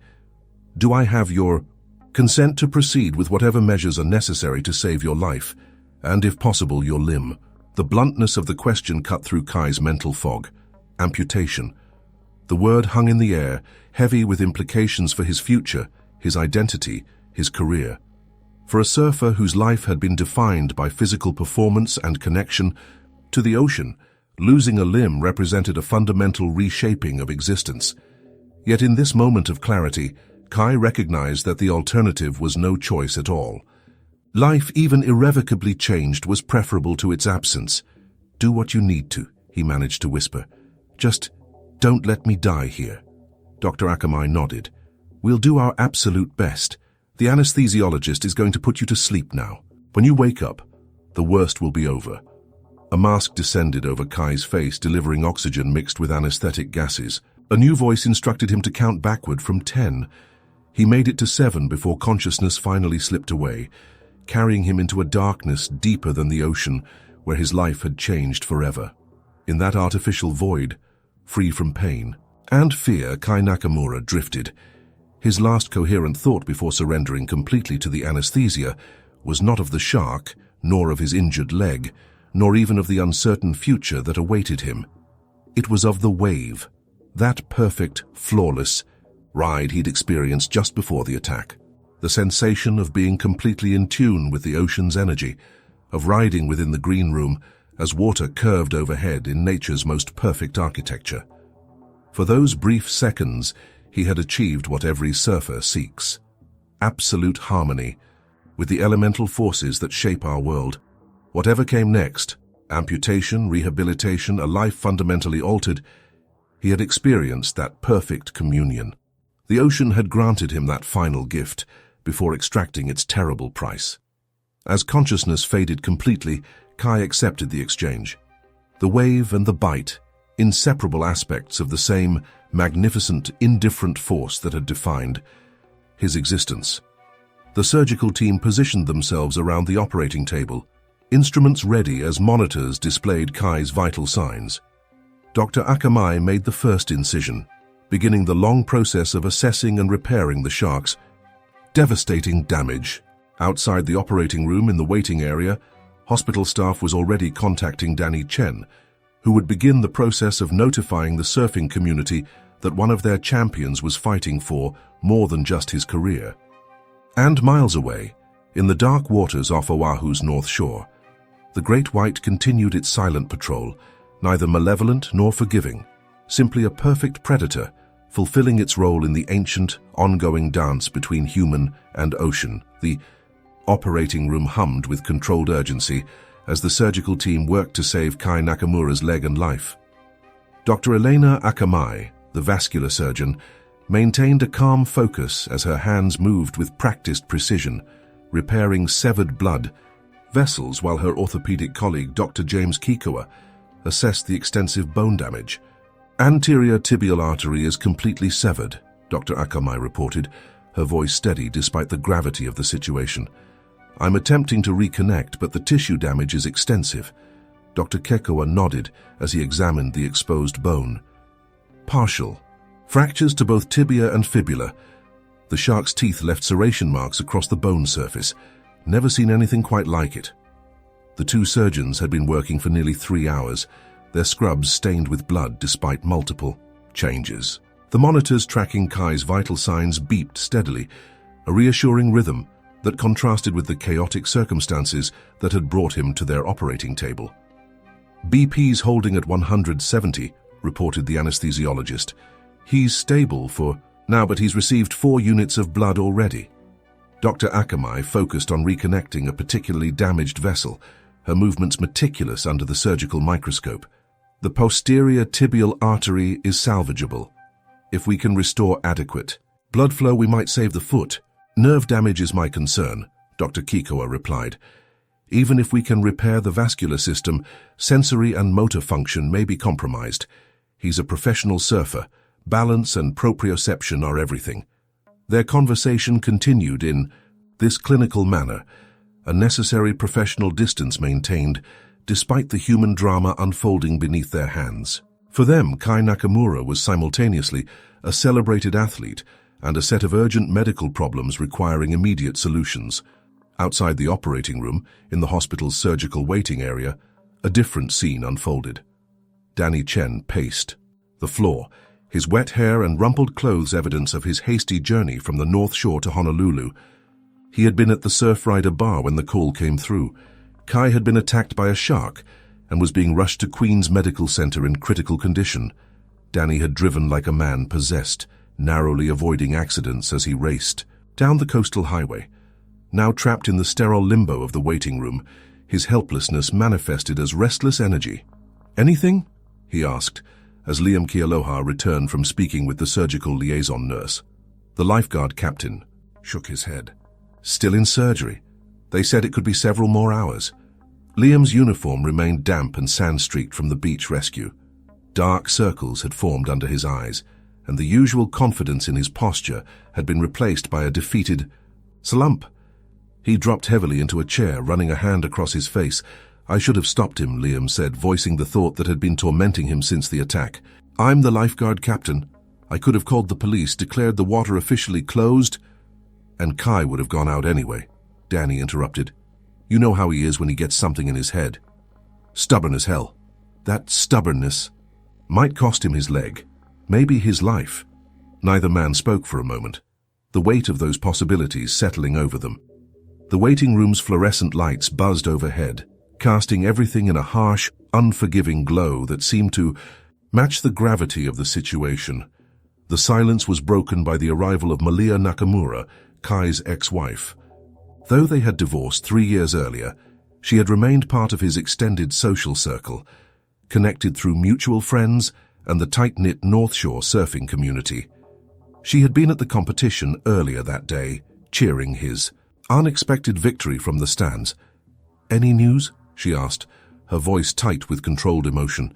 Do I have your consent to proceed with whatever measures are necessary to save your life, and if possible, your limb? The bluntness of the question cut through Kai's mental fog. Amputation. The word hung in the air, heavy with implications for his future, his identity, his career. For a surfer whose life had been defined by physical performance and connection to the ocean, losing a limb represented a fundamental reshaping of existence. Yet in this moment of clarity, Kai recognized that the alternative was no choice at all. Life, even irrevocably changed, was preferable to its absence. "Do what you need to," he managed to whisper. "Just don't let me die here." Dr. Akamai nodded. "We'll do our absolute best. The anesthesiologist is going to put you to sleep now. When you wake up, the worst will be over." A mask descended over Kai's face, delivering oxygen mixed with anesthetic gases. A new voice instructed him to count backward from 10. He made it to 7 before consciousness finally slipped away, carrying him into a darkness deeper than the ocean, where his life had changed forever. In that artificial void, free from pain and fear, Kai Nakamura drifted. His last coherent thought before surrendering completely to the anesthesia was not of the shark, nor of his injured leg, nor even of the uncertain future that awaited him. It was of the wave, that perfect, flawless ride he'd experienced just before the attack. The sensation of being completely in tune with the ocean's energy, of riding within the green room as water curved overhead in nature's most perfect architecture. For those brief seconds, he had achieved what every surfer seeks: absolute harmony with the elemental forces that shape our world. Whatever came next, amputation, rehabilitation, a life fundamentally altered, he had experienced that perfect communion. The ocean had granted him that final gift before extracting its terrible price. As consciousness faded completely, Kai accepted the exchange. The wave and the bite, inseparable aspects of the same magnificent, indifferent force that had defined his existence. The surgical team positioned themselves around the operating table, instruments ready as monitors displayed Kai's vital signs. Dr. Akamai made the first incision, beginning the long process of assessing and repairing the shark's devastating damage. Outside the operating room in the waiting area, hospital staff was already contacting Danny Chen, who would begin the process of notifying the surfing community that one of their champions was fighting for more than just his career. And miles away, in the dark waters off Oahu's north shore, the Great White continued its silent patrol, neither malevolent nor forgiving, simply a perfect predator, fulfilling its role in the ancient, ongoing dance between human and ocean. The operating room hummed with controlled urgency as the surgical team worked to save Kai Nakamura's leg and life. Dr. Elena Akamai, the vascular surgeon, maintained a calm focus as her hands moved with practiced precision, repairing severed blood vessels, while her orthopedic colleague, Dr. James Kikoa, assessed the extensive bone damage. "Anterior tibial artery is completely severed," Dr. Akamai reported, her voice steady despite the gravity of the situation. "I'm attempting to reconnect, but the tissue damage is extensive." Dr. Kikoa nodded as he examined the exposed bone. "Partial. Fractures to both tibia and fibula. The shark's teeth left serration marks across the bone surface. Never seen anything quite like it." The two surgeons had been working for nearly 3 hours, their scrubs stained with blood despite multiple changes. The monitors tracking Kai's vital signs beeped steadily, a reassuring rhythm that contrasted with the chaotic circumstances that had brought him to their operating table. "BP's holding at 170, reported the anesthesiologist. "He's stable for now, but he's received 4 units of blood already." Dr. Akamai focused on reconnecting a particularly damaged vessel, her movements meticulous under the surgical microscope. "The posterior tibial artery is salvageable. If we can restore adequate blood flow, we might save the foot. Nerve damage is my concern," Dr. Kikoa replied. "Even if we can repair the vascular system, sensory and motor function may be compromised. He's a professional surfer. Balance and proprioception are everything." Their conversation continued in this clinical manner, a necessary professional distance maintained despite the human drama unfolding beneath their hands. For them, Kai Nakamura was simultaneously a celebrated athlete and a set of urgent medical problems requiring immediate solutions. Outside the operating room, in the hospital's surgical waiting area, a different scene unfolded. Danny Chen paced the floor, his wet hair and rumpled clothes evidence of his hasty journey from the North Shore to Honolulu. He had been at the Surfrider bar when the call came through. Kai had been attacked by a shark and was being rushed to Queen's Medical Center in critical condition. Danny had driven like a man possessed, narrowly avoiding accidents as he raced down the coastal highway. Now trapped in the sterile limbo of the waiting room, his helplessness manifested as restless energy. "Anything?" he asked, as Liam Kealoha returned from speaking with the surgical liaison nurse. The lifeguard captain shook his head. "Still in surgery. They said it could be several more hours." Liam's uniform remained damp and sand-streaked from the beach rescue. Dark circles had formed under his eyes, and the usual confidence in his posture had been replaced by a defeated slump. He dropped heavily into a chair, running a hand across his face. "I should have stopped him," Liam said, voicing the thought that had been tormenting him since the attack. "I'm the lifeguard captain. I could have called the police, declared the water officially closed." "And Kai would have gone out anyway," Danny interrupted. "You know how he is when he gets something in his head. Stubborn as hell. That stubbornness might cost him his leg, maybe his life." Neither man spoke for a moment, the weight of those possibilities settling over them. The waiting room's fluorescent lights buzzed overhead, casting everything in a harsh, unforgiving glow that seemed to match the gravity of the situation. The silence was broken by the arrival of Malia Nakamura, Kai's ex-wife. Though they had divorced 3 years earlier, she had remained part of his extended social circle, connected through mutual friends and the tight-knit North Shore surfing community. She had been at the competition earlier that day, cheering his unexpected victory from the stands. "Any news?" she asked, her voice tight with controlled emotion.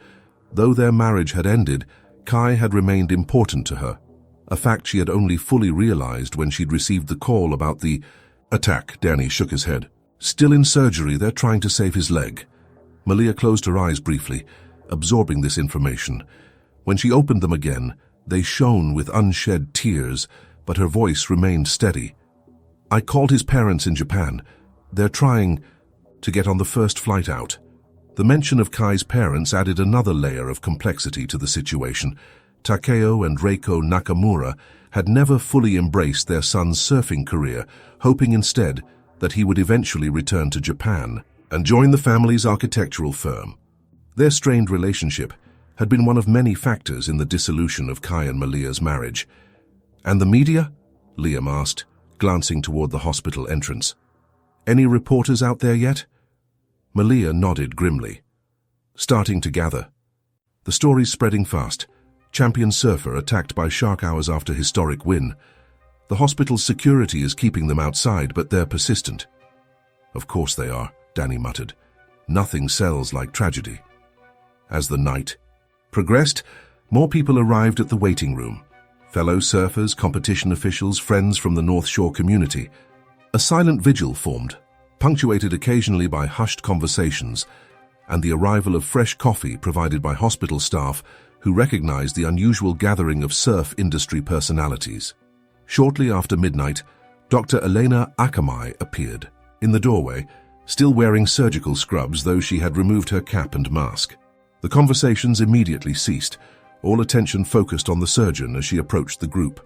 Though their marriage had ended, Kai had remained important to her, a fact she had only fully realized when she'd received the call about the attack. Danny shook his head. "Still in surgery, they're trying to save his leg." Malia closed her eyes briefly, absorbing this information. When she opened them again, they shone with unshed tears, but her voice remained steady. "I called his parents in Japan. They're trying to get on the first flight out." The mention of Kai's parents added another layer of complexity to the situation. Takeo and Reiko Nakamura had never fully embraced their son's surfing career, hoping instead that he would eventually return to Japan and join the family's architectural firm. Their strained relationship had been one of many factors in the dissolution of Kai and Malia's marriage. "And the media?" Liam asked, glancing toward the hospital entrance. "Any reporters out there yet?" Malia nodded grimly. "Starting to gather. The story's spreading fast. Champion surfer attacked by shark hours after historic win. The hospital's security is keeping them outside, but they're persistent." "Of course they are," Danny muttered. "Nothing sells like tragedy." As the night progressed, more people arrived at the waiting room. Fellow surfers, competition officials, friends from the North Shore community. A silent vigil formed, punctuated occasionally by hushed conversations, and the arrival of fresh coffee provided by hospital staff who recognized the unusual gathering of surf industry personalities. Shortly after midnight, Dr. Elena Akamai appeared in the doorway, still wearing surgical scrubs, though she had removed her cap and mask. The conversations immediately ceased, all attention focused on the surgeon as she approached the group.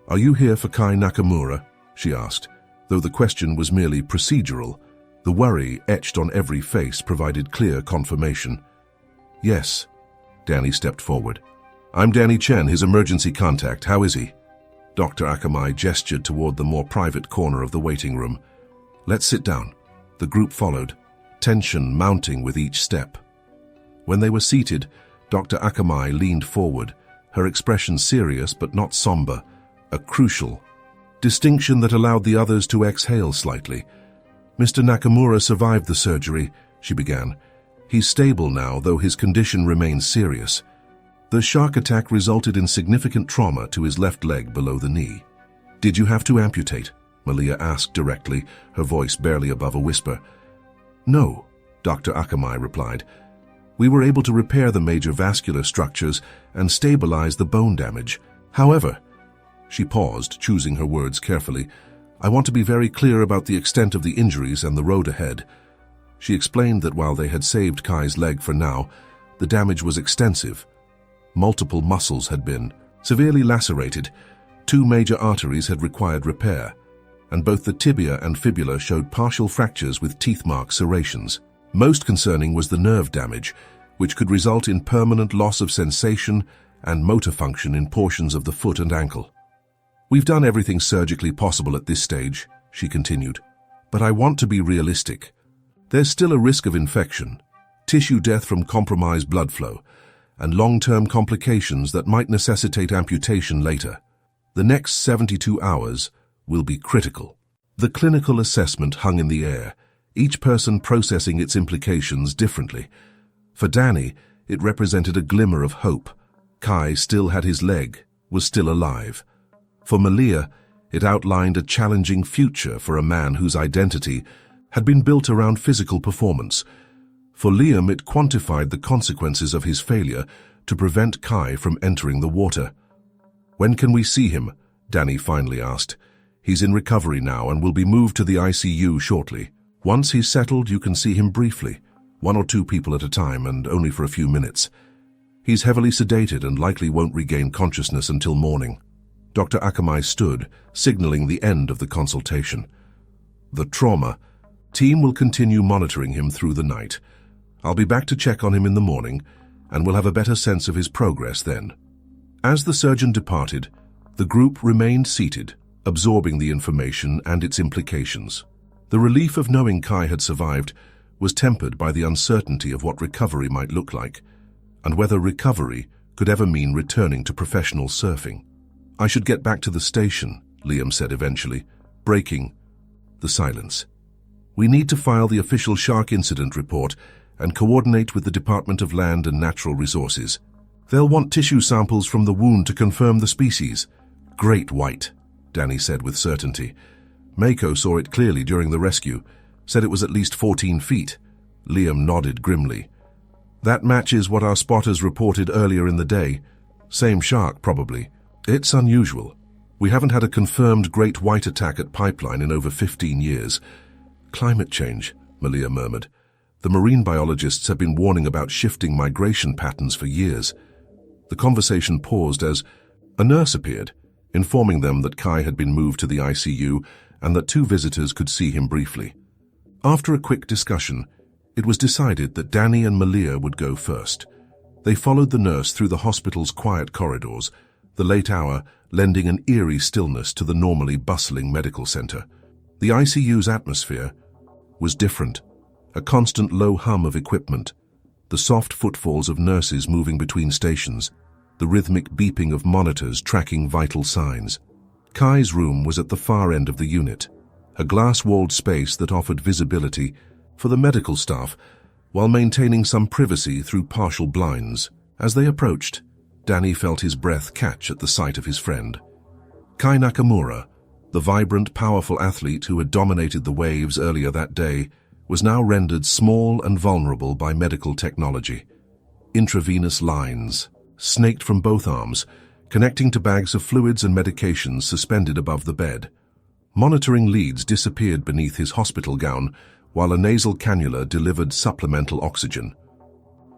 "Are you here for Kai Nakamura?" she asked. Though the question was merely procedural, the worry etched on every face provided clear confirmation. "Yes." Danny stepped forward. "I'm Danny Chen, his emergency contact. How is he?" Dr. Akamai gestured toward the more private corner of the waiting room. "Let's sit down." The group followed, tension mounting with each step. When they were seated, Dr. Akamai leaned forward, her expression serious but not somber, a crucial distinction that allowed the others to exhale slightly. "Mr. Nakamura survived the surgery," she began. "He's stable now, though his condition remains serious. The shark attack resulted in significant trauma to his left leg below the knee." "Did you have to amputate?" Malia asked directly, her voice barely above a whisper. No, Dr. Akamai replied. We were able to repair the major vascular structures and stabilize the bone damage. However, she paused, choosing her words carefully, I want to be very clear about the extent of the injuries and the road ahead. She explained that while they had saved Kai's leg for now, the damage was extensive. Multiple muscles had been severely lacerated, 2 major arteries had required repair, and both the tibia and fibula showed partial fractures with teeth-mark serrations. Most concerning was the nerve damage, which could result in permanent loss of sensation and motor function in portions of the foot and ankle. We've done everything surgically possible at this stage, she continued, but I want to be realistic. There's still a risk of infection, tissue death from compromised blood flow, and long-term complications that might necessitate amputation later. The next 72 hours will be critical. The clinical assessment hung in the air, each person processing its implications differently. For Danny, it represented a glimmer of hope. Kai still had his leg, was still alive. For Malia, it outlined a challenging future for a man whose identity had been built around physical performance. For Liam, it quantified the consequences of his failure to prevent Kai from entering the water. When can we see him? Danny finally asked. He's in recovery now and will be moved to the ICU shortly. Once he's settled, you can see him briefly, 1 or 2 people at a time and only for a few minutes. He's heavily sedated and likely won't regain consciousness until morning. Dr. Akamai stood, signaling the end of the consultation. The trauma team will continue monitoring him through the night. I'll be back to check on him in the morning, and we'll have a better sense of his progress then. As the surgeon departed, the group remained seated, absorbing the information and its implications. The relief of knowing Kai had survived was tempered by the uncertainty of what recovery might look like, and whether recovery could ever mean returning to professional surfing. I should get back to the station, Liam said eventually, breaking the silence. We need to file the official shark incident report and coordinate with the Department of Land and Natural Resources. They'll want tissue samples from the wound to confirm the species. Great white, Danny said with certainty. Mako saw it clearly during the rescue, said it was at least 14 feet. Liam nodded grimly. That matches what our spotters reported earlier in the day. Same shark, probably. It's unusual. We haven't had a confirmed great white attack at Pipeline in over 15 years. Climate change, Malia murmured. The marine biologists have been warning about shifting migration patterns for years. The conversation paused as a nurse appeared, informing them that Kai had been moved to the ICU and that 2 visitors could see him briefly. After a quick discussion, it was decided that Danny and Malia would go first. They followed the nurse through the hospital's quiet corridors, the late hour lending an eerie stillness to the normally bustling medical center. The ICU's atmosphere was different, a constant low hum of equipment, the soft footfalls of nurses moving between stations, the rhythmic beeping of monitors tracking vital signs. Kai's room was at the far end of the unit, a glass-walled space that offered visibility for the medical staff while maintaining some privacy through partial blinds. As they approached, Danny felt his breath catch at the sight of his friend. Kai Nakamura, the vibrant, powerful athlete who had dominated the waves earlier that day, was now rendered small and vulnerable by medical technology. Intravenous lines, snaked from both arms, connecting to bags of fluids and medications suspended above the bed. Monitoring leads disappeared beneath his hospital gown, while a nasal cannula delivered supplemental oxygen.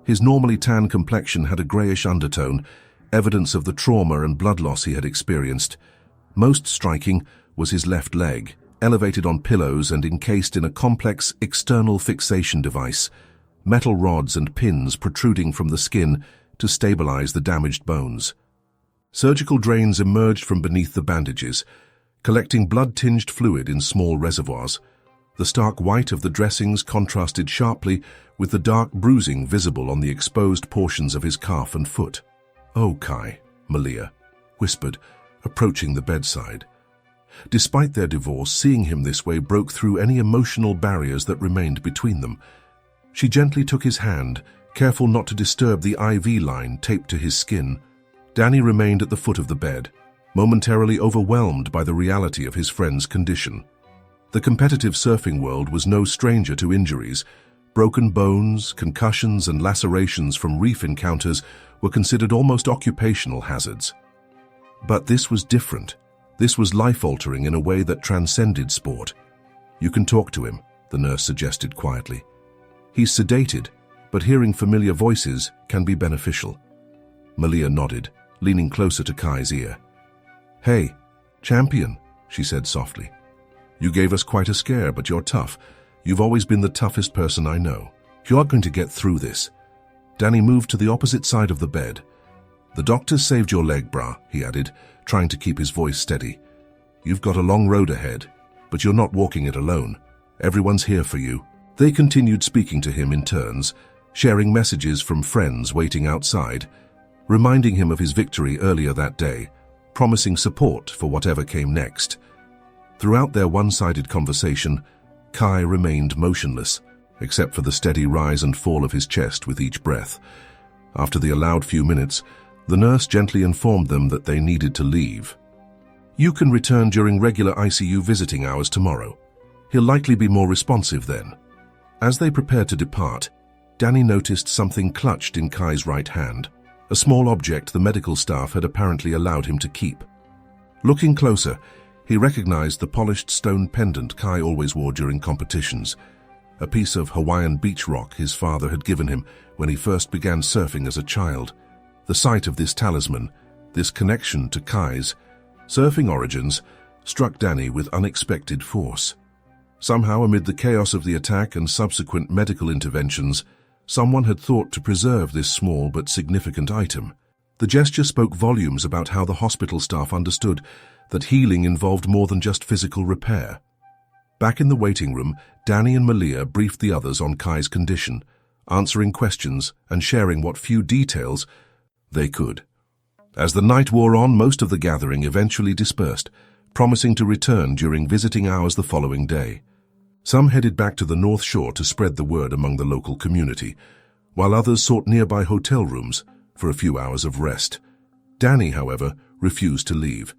His normally tan complexion had a grayish undertone, evidence of the trauma and blood loss he had experienced. Most striking was his left leg, elevated on pillows and encased in a complex external fixation device, metal rods and pins protruding from the skin to stabilize the damaged bones. Surgical drains emerged from beneath the bandages, collecting blood-tinged fluid in small reservoirs. The stark white of the dressings contrasted sharply with the dark bruising visible on the exposed portions of his calf and foot. "Oh, Kai," Malia whispered, approaching the bedside. Despite their divorce, seeing him this way broke through any emotional barriers that remained between them. She gently took his hand, careful not to disturb the IV line taped to his skin. Danny remained at the foot of the bed, momentarily overwhelmed by the reality of his friend's condition. The competitive surfing world was no stranger to injuries. Broken bones, concussions, and lacerations from reef encounters were considered almost occupational hazards. But this was different. This was life-altering in a way that transcended sport. "You can talk to him," the nurse suggested quietly. "He's sedated, but hearing familiar voices can be beneficial." Malia nodded, leaning closer to Kai's ear. "Hey, champion," she said softly. "You gave us quite a scare, but you're tough. You've always been the toughest person I know. You are going to get through this." Danny moved to the opposite side of the bed. "The doctors saved your leg, brah," he added, trying to keep his voice steady. "You've got a long road ahead, but you're not walking it alone. Everyone's here for you." They continued speaking to him in turns, sharing messages from friends waiting outside, reminding him of his victory earlier that day, promising support for whatever came next. Throughout their one-sided conversation, Kai remained motionless, except for the steady rise and fall of his chest with each breath. After the allowed few minutes, the nurse gently informed them that they needed to leave. "You can return during regular ICU visiting hours tomorrow. He'll likely be more responsive then." As they prepared to depart, Danny noticed something clutched in Kai's right hand, a small object the medical staff had apparently allowed him to keep. Looking closer, he recognized the polished stone pendant Kai always wore during competitions, a piece of Hawaiian beach rock his father had given him when he first began surfing as a child. The sight of this talisman, this connection to Kai's surfing origins, struck Danny with unexpected force. Somehow, amid the chaos of the attack and subsequent medical interventions, someone had thought to preserve this small but significant item. The gesture spoke volumes about how the hospital staff understood that healing involved more than just physical repair. Back in the waiting room, Danny and Malia briefed the others on Kai's condition, answering questions and sharing what few details they could. As the night wore on, most of the gathering eventually dispersed, promising to return during visiting hours the following day. Some headed back to the North Shore to spread the word among the local community, while others sought nearby hotel rooms for a few hours of rest. Danny, however, refused to leave.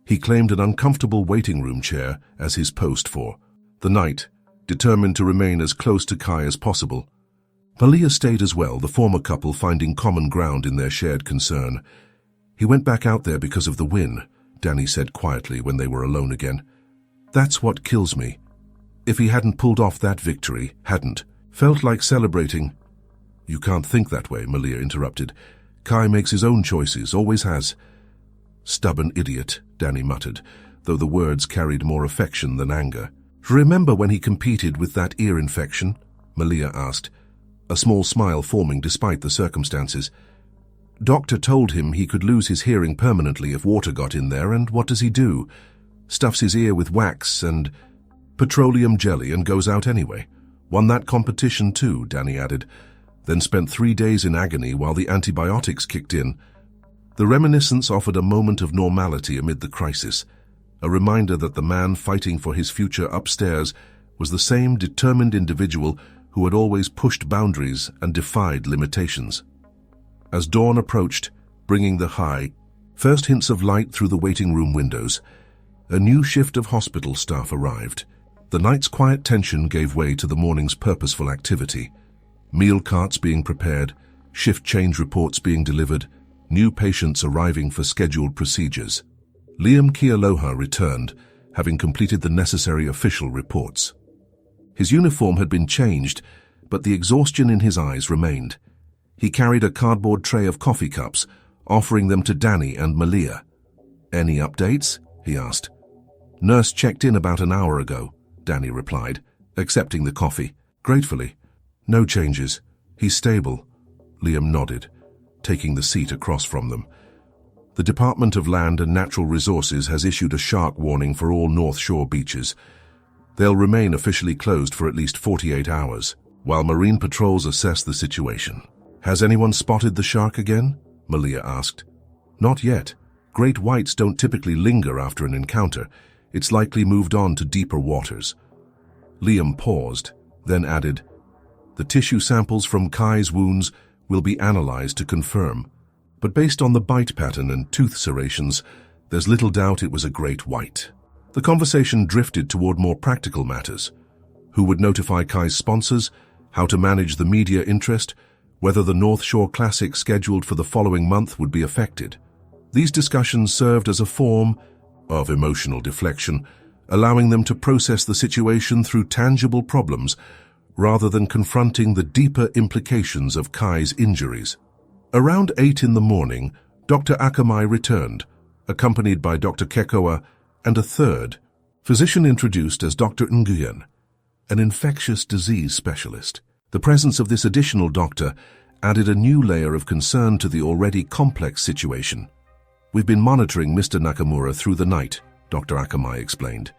He claimed an uncomfortable waiting room chair as his post for the night, determined to remain as close to Kai as possible. Malia stayed as well, the former couple finding common ground in their shared concern. "He went back out there because of the win," Danny said quietly when they were alone again. "That's what kills me. If he hadn't pulled off that victory, felt like celebrating." "You can't think that way," Malia interrupted. "Kai makes his own choices, always has." "Stubborn idiot," Danny muttered, though the words carried more affection than anger. "Remember when he competed with that ear infection?" Malia asked, a small smile forming despite the circumstances. "Doctor told him he could lose his hearing permanently if water got in there, and what does he do? Stuffs his ear with wax and petroleum jelly and goes out anyway. Won that competition too," Danny added, then spent 3 days in agony while the antibiotics kicked in. The reminiscence offered a moment of normality amid the crisis, a reminder that the man fighting for his future upstairs was the same determined individual who had always pushed boundaries and defied limitations. As dawn approached, bringing the first hints of light through the waiting room windows, a new shift of hospital staff arrived. The night's quiet tension gave way to the morning's purposeful activity. Meal carts being prepared, shift change reports being delivered, new patients arriving for scheduled procedures. Liam Kealoha returned, having completed the necessary official reports. His uniform had been changed, but the exhaustion in his eyes remained. He carried a cardboard tray of coffee cups, offering them to Danny and Malia. "Any updates?" he asked. "Nurse checked in about an hour ago," Danny replied, accepting the coffee. Gratefully. "No changes. He's stable." Liam nodded, taking the seat across from them. "The Department of Land and Natural Resources has issued a shark warning for all North Shore beaches. They'll remain officially closed for at least 48 hours, while marine patrols assess the situation." "Has anyone spotted the shark again?" Malia asked. "Not yet. Great whites don't typically linger after an encounter. It's likely moved on to deeper waters." Liam paused, then added, "The tissue samples from Kai's wounds will be analyzed to confirm, but based on the bite pattern and tooth serrations, There's little doubt it was a great white. The conversation drifted toward more practical matters. Who would notify Kai's sponsors? How to manage the media interest? Whether the North Shore Classic scheduled for the following month would be affected. These discussions served as a form of emotional deflection, allowing them to process the situation through tangible problems rather than confronting the deeper implications of Kai's injuries. Around 8 in the morning, Dr. Akamai returned, accompanied by Dr. Kekoa and a third physician introduced as Dr. Nguyen, an infectious disease specialist. The presence of this additional doctor added a new layer of concern to the already complex situation. We've been monitoring Mr. Nakamura through the night, Dr. Akamai explained.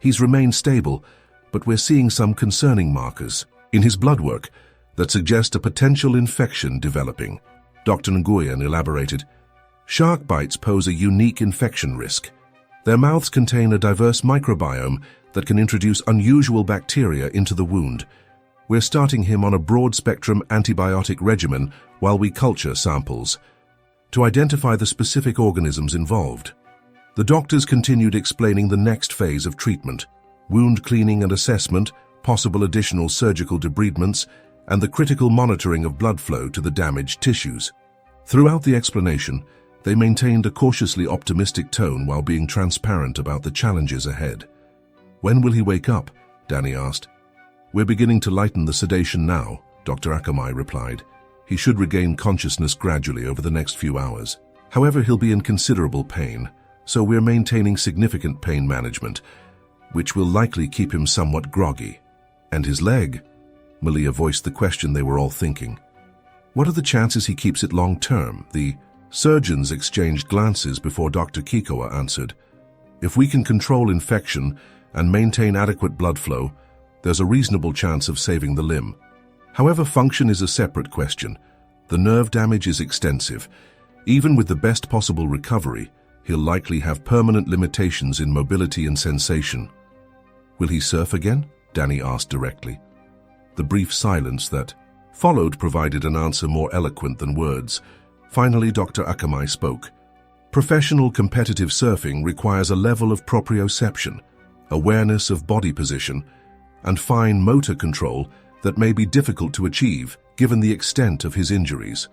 He's remained stable, but we're seeing some concerning markers in his blood work that suggest a potential infection developing. Dr. Nguyen elaborated. Shark bites pose a unique infection risk. Their mouths contain a diverse microbiome that can introduce unusual bacteria into the wound. We're starting him on a broad-spectrum antibiotic regimen while we culture samples to identify the specific organisms involved. The doctors continued explaining the next phase of treatment: wound cleaning and assessment, possible additional surgical debridements, and the critical monitoring of blood flow to the damaged tissues. Throughout the explanation, they maintained a cautiously optimistic tone while being transparent about the challenges ahead. When will he wake up? Danny asked. We're beginning to lighten the sedation now, Dr. Akamai replied. He should regain consciousness gradually over the next few hours. However, he'll be in considerable pain, so we're maintaining significant pain management, which will likely keep him somewhat groggy. And his leg? Malia voiced the question they were all thinking. What are the chances he keeps it long-term? The surgeons exchanged glances before Dr. Kikoa answered. If we can control infection and maintain adequate blood flow, there's a reasonable chance of saving the limb. However, function is a separate question. The nerve damage is extensive. Even with the best possible recovery, he'll likely have permanent limitations in mobility and sensation. Will he surf again? Danny asked directly. The brief silence that followed provided an answer more eloquent than words. Finally, Dr. Akamai spoke. Professional competitive surfing requires a level of proprioception, awareness of body position, and fine motor control that may be difficult to achieve given the extent of his injuries.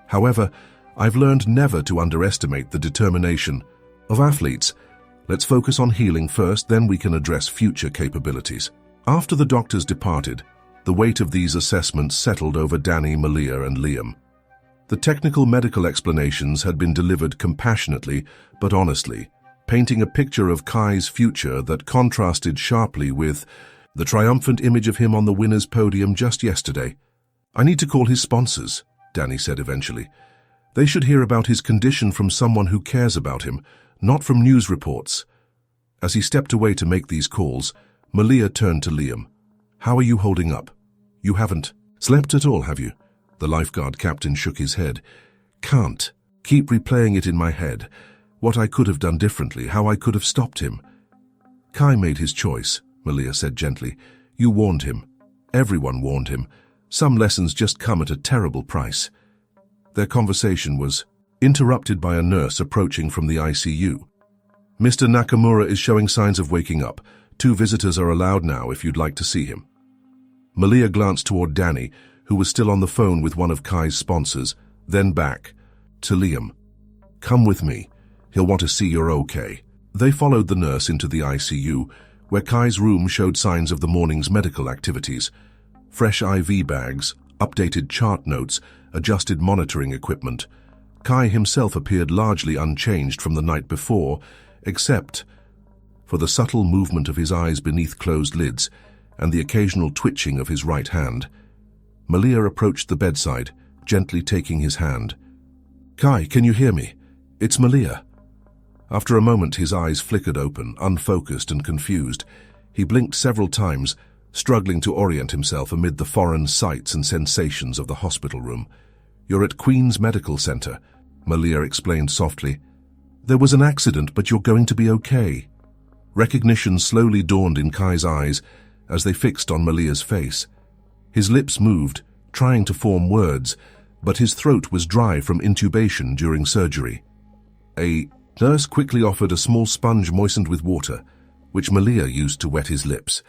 However, I've learned never to underestimate the determination of athletes. Let's focus on healing first, then we can address future capabilities. After the doctors departed, the weight of these assessments settled over Danny, Malia, and Liam. The technical medical explanations had been delivered compassionately but honestly, painting a picture of Kai's future that contrasted sharply with the triumphant image of him on the winner's podium just yesterday. I need to call his sponsors, Danny said eventually. They should hear about his condition from someone who cares about him, not from news reports. As he stepped away to make these calls, Malia turned to Liam. How are you holding up? You haven't slept at all, have you? The lifeguard captain shook his head. Can't. Keep replaying it in my head. What I could have done differently, how I could have stopped him. Kai made his choice, Malia said gently. You warned him. Everyone warned him. Some lessons just come at a terrible price. Their conversation was interrupted by a nurse approaching from the ICU. Mr. Nakamura is showing signs of waking up. 2 visitors are allowed now if you'd like to see him. Malia glanced toward Danny, who was still on the phone with one of Kai's sponsors, then back to Liam. Come with me. He'll want to see you're okay. They followed the nurse into the ICU, where Kai's room showed signs of the morning's medical activities. Fresh IV bags, updated chart notes, adjusted monitoring equipment. Kai himself appeared largely unchanged from the night before, except for the subtle movement of his eyes beneath closed lids and the occasional twitching of his right hand. Malia approached the bedside, gently taking his hand. Kai, can you hear me? It's Malia. After a moment, his eyes flickered open, unfocused and confused. He blinked several times, struggling to orient himself amid the foreign sights and sensations of the hospital room. You're at Queen's Medical Center, Malia explained softly. There was an accident, but you're going to be okay. Recognition slowly dawned in Kai's eyes as they fixed on Malia's face. His lips moved, trying to form words, but his throat was dry from intubation during surgery. A Nurse quickly offered a small sponge moistened with water, which Malia used to wet his lips.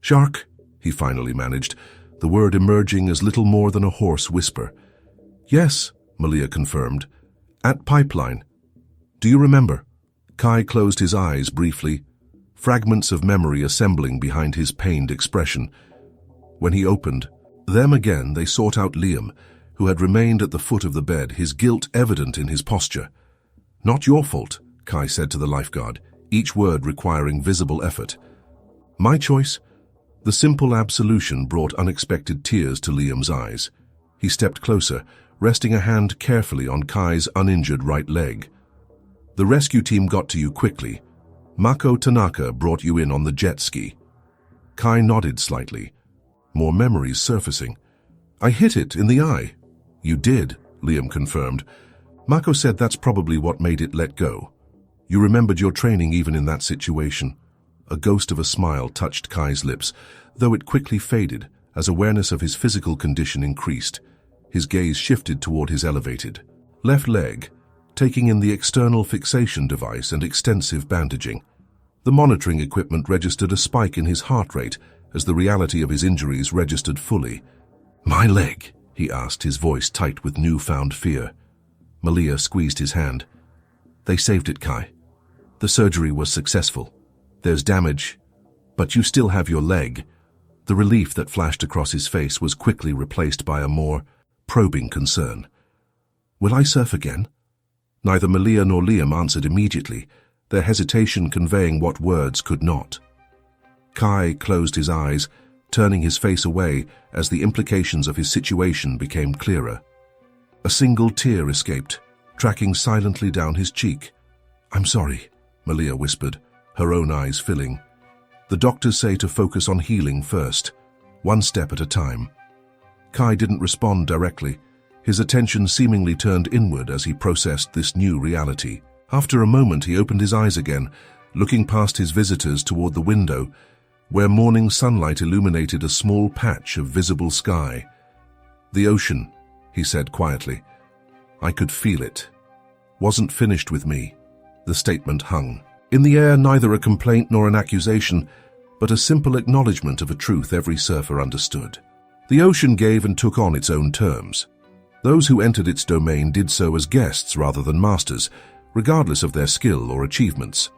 "Shark," he finally managed, the word emerging as little more than a hoarse whisper. "Yes," Malia confirmed. "At Pipeline. Do you remember?" Kai closed his eyes briefly, fragments of memory assembling behind his pained expression. When he opened them again, they sought out Liam, who had remained at the foot of the bed, his guilt evident in his posture. "Not your fault," Kai said to the lifeguard, each word requiring visible effort. "My choice." The simple absolution brought unexpected tears to Liam's eyes. He stepped closer, resting a hand carefully on Kai's uninjured right leg. "The rescue team got to you quickly. Mako Tanaka brought you in on the jet ski." Kai nodded slightly, more memories surfacing. "I hit it in the eye." "You did," Liam confirmed. "Mako said that's probably what made it let go. You remembered your training even in that situation." A ghost of a smile touched Kai's lips, though it quickly faded as awareness of his physical condition increased. His gaze shifted toward his elevated left leg, taking in the external fixation device and extensive bandaging. The monitoring equipment registered a spike in his heart rate as the reality of his injuries registered fully. "My leg?" he asked, his voice tight with newfound fear. Malia squeezed his hand. "They saved it, Kai. The surgery was successful. There's damage, but you still have your leg." The relief that flashed across his face was quickly replaced by a more probing concern. "Will I surf again?" Neither Malia nor Liam answered immediately, their hesitation conveying what words could not. Kai closed his eyes, turning his face away as the implications of his situation became clearer. A single tear escaped, tracking silently down his cheek. "I'm sorry," Malia whispered, her own eyes filling. "The doctors say to focus on healing first, one step at a time." Kai didn't respond directly, his attention seemingly turned inward as he processed this new reality. After a moment, he opened his eyes again, looking past his visitors toward the window, where morning sunlight illuminated a small patch of visible sky. "The ocean," he said quietly. "I could feel it. Wasn't finished with me." The statement hung in the air, neither a complaint nor an accusation, but a simple acknowledgement of a truth every surfer understood. The ocean gave and took on its own terms. Those who entered its domain did so as guests rather than masters, regardless of their skill or achievements.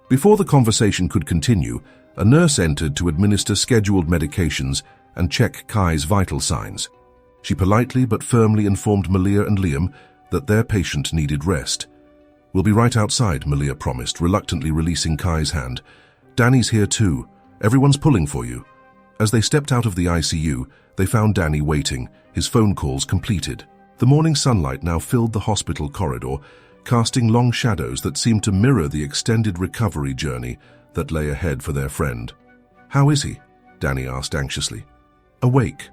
Before the conversation could continue, a nurse entered to administer scheduled medications and check Kai's vital signs. She politely but firmly informed Malia and Liam that their patient needed rest. "We'll be right outside," Malia promised, reluctantly releasing Kai's hand. "Danny's here too. Everyone's pulling for you." As they stepped out of the ICU, they found Danny waiting, his phone calls completed. The morning sunlight now filled the hospital corridor, casting long shadows that seemed to mirror the extended recovery journey that lay ahead for their friend. "How is he?" Danny asked anxiously. "Awake.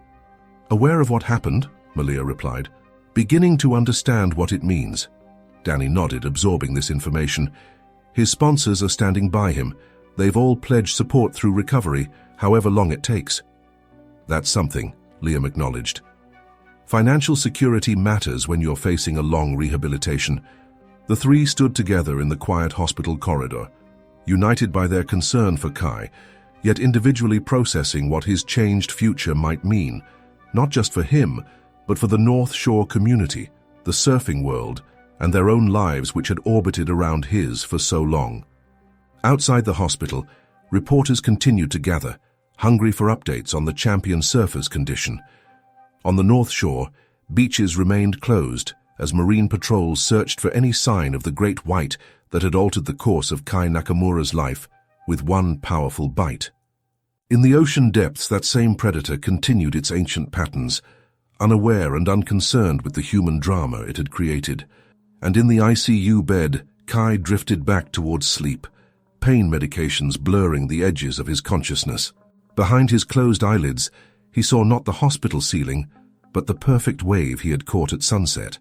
Aware of what happened," Malia replied. "Beginning to understand what it means." Danny nodded, absorbing this information. "His sponsors are standing by him. They've all pledged support through recovery, however long it takes." "That's something," Liam acknowledged. "Financial security matters when you're facing a long rehabilitation." The three stood together in the quiet hospital corridor, united by their concern for Kai, yet individually processing what his changed future might mean, not just for him, but for the North Shore community, the surfing world, and their own lives which had orbited around his for so long. Outside the hospital, reporters continued to gather, hungry for updates on the champion surfer's condition. On the North Shore, beaches remained closed as marine patrols searched for any sign of the great white that had altered the course of Kai Nakamura's life with one powerful bite. In the ocean depths, that same predator continued its ancient patterns, unaware and unconcerned with the human drama it had created. And in the ICU bed, Kai drifted back towards sleep, pain medications blurring the edges of his consciousness. Behind his closed eyelids, he saw not the hospital ceiling, but the perfect wave he had caught at sunset,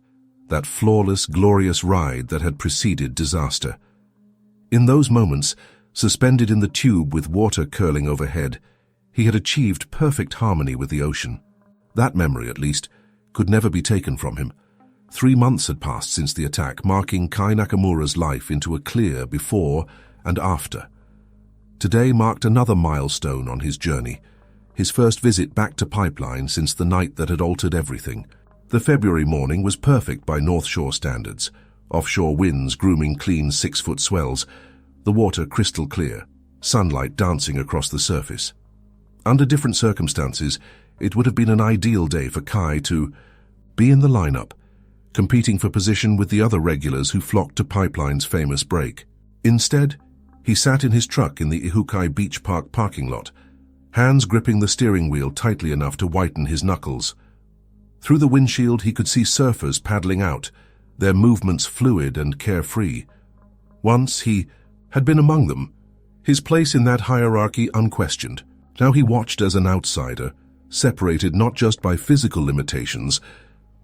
that flawless, glorious ride that had preceded disaster. In those moments, suspended in the tube with water curling overhead, he had achieved perfect harmony with the ocean. That memory, at least, could never be taken from him. 3 months had passed since the attack, marking Kai Nakamura's life into a clear before and after. Today marked another milestone on his journey, his first visit back to Pipeline since the night that had altered everything. The February morning was perfect by North Shore standards, offshore winds grooming clean 6-foot swells, the water crystal clear, sunlight dancing across the surface. Under different circumstances, it would have been an ideal day for Kai to be in the lineup, competing for position with the other regulars who flocked to Pipeline's famous break. Instead, he sat in his truck in the Ihukai Beach Park parking lot, hands gripping the steering wheel tightly enough to whiten his knuckles. Through the windshield he could see surfers paddling out, their movements fluid and carefree. Once he had been among them, his place in that hierarchy unquestioned. Now he watched as an outsider, separated not just by physical limitations,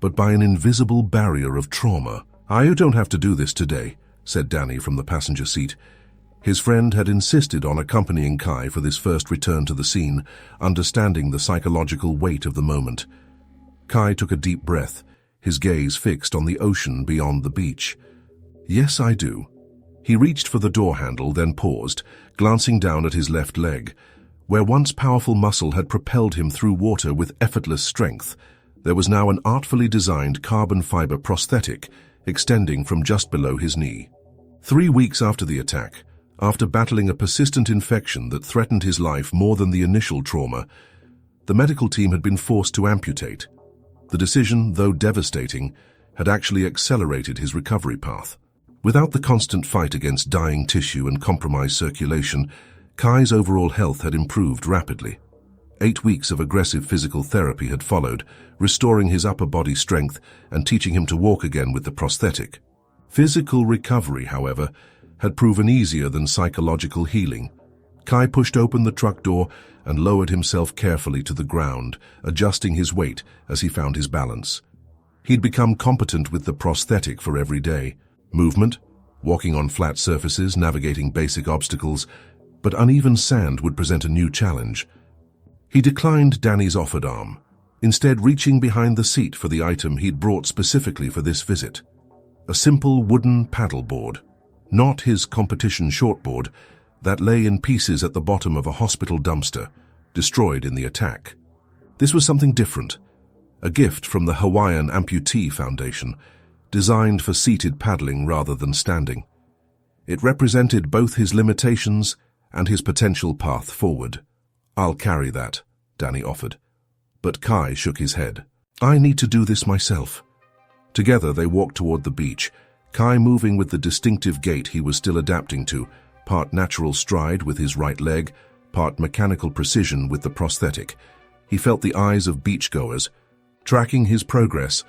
but by an invisible barrier of trauma. "You don't have to do this today," said Danny from the passenger seat. His friend had insisted on accompanying Kai for this first return to the scene, understanding the psychological weight of the moment. Kai took a deep breath, his gaze fixed on the ocean beyond the beach. "Yes, I do." He reached for the door handle, then paused, glancing down at his left leg. Where once powerful muscle had propelled him through water with effortless strength, there was now an artfully designed carbon fiber prosthetic extending from just below his knee. 3 weeks after the attack, after battling a persistent infection that threatened his life more than the initial trauma, the medical team had been forced to amputate. The decision, though devastating, had actually accelerated his recovery path. Without the constant fight against dying tissue and compromised circulation, Kai's overall health had improved rapidly. 8 weeks of aggressive physical therapy had followed, restoring his upper body strength and teaching him to walk again with the prosthetic. Physical recovery, however, had proven easier than psychological healing. Kai pushed open the truck door and lowered himself carefully to the ground, adjusting his weight as he found his balance. He'd become competent with the prosthetic for every day. Movement, walking on flat surfaces, navigating basic obstacles, but uneven sand would present a new challenge. He declined Danny's offered arm, instead reaching behind the seat for the item he'd brought specifically for this visit. A simple wooden paddleboard, not his competition shortboard, that lay in pieces at the bottom of a hospital dumpster, destroyed in the attack. This was something different, a gift from the Hawaiian Amputee Foundation, designed for seated paddling rather than standing. It represented both his limitations and his potential path forward. "I'll carry that," Danny offered. But Kai shook his head. "I need to do this myself." Together they walked toward the beach, Kai moving with the distinctive gait he was still adapting to, part natural stride with his right leg, part mechanical precision with the prosthetic. He felt the eyes of beachgoers, tracking his progress,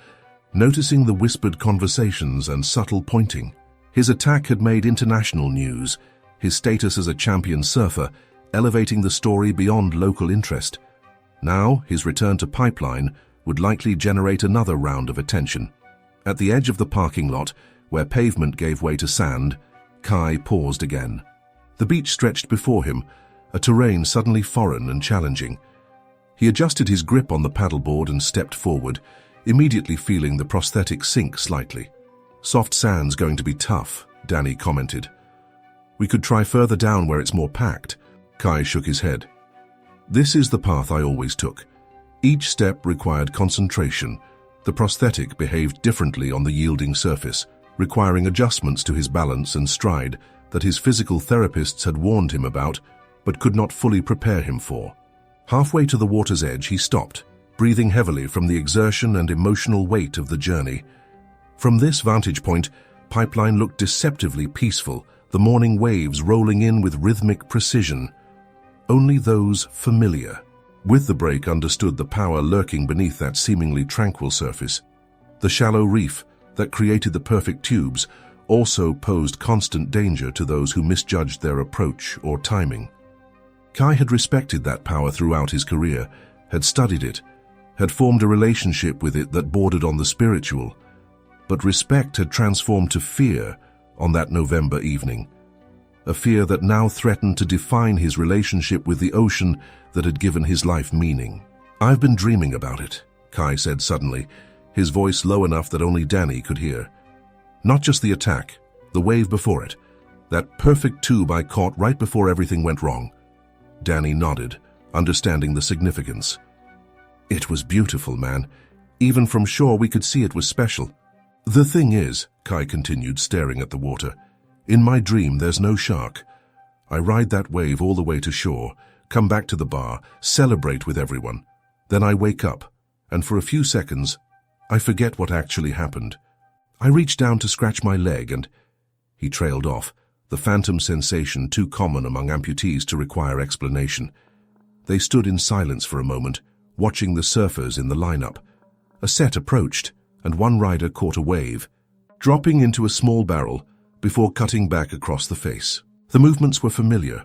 noticing the whispered conversations and subtle pointing. His attack had made international news, his status as a champion surfer elevating the story beyond local interest. Now, his return to Pipeline would likely generate another round of attention. At the edge of the parking lot, where pavement gave way to sand, Kai paused again. The beach stretched before him, a terrain suddenly foreign and challenging. He adjusted his grip on the paddleboard and stepped forward, immediately feeling the prosthetic sink slightly. "Soft sand's going to be tough," Danny commented. "We could try further down where it's more packed." Kai shook his head. "This is the path I always took. Each step required concentration. The prosthetic behaved differently on the yielding surface, requiring adjustments to his balance and stride that his physical therapists had warned him about, but could not fully prepare him for." Halfway to the water's edge, he stopped, breathing heavily from the exertion and emotional weight of the journey. From this vantage point, Pipeline looked deceptively peaceful, the morning waves rolling in with rhythmic precision. Only those familiar with the break understood the power lurking beneath that seemingly tranquil surface. The shallow reef that created the perfect tubes also posed constant danger to those who misjudged their approach or timing. Kai had respected that power throughout his career, had studied it, had formed a relationship with it that bordered on the spiritual. But respect had transformed to fear on that November evening, a fear that now threatened to define his relationship with the ocean that had given his life meaning. "I've been dreaming about it," Kai said suddenly, his voice low enough that only Danny could hear. "Not just the attack, the wave before it. That perfect tube I caught right before everything went wrong." Danny nodded, understanding the significance. "It was beautiful, man. Even from shore we could see it was special." "The thing is," Kai continued, staring at the water, "in my dream there's no shark. I ride that wave all the way to shore, come back to the bar, celebrate with everyone. Then I wake up, and for a few seconds, I forget what actually happened. I reach down to scratch my leg and—" He trailed off, the phantom sensation too common among amputees to require explanation. They stood in silence for a moment, watching the surfers in the lineup. A set approached, and one rider caught a wave, dropping into a small barrel before cutting back across the face. The movements were familiar,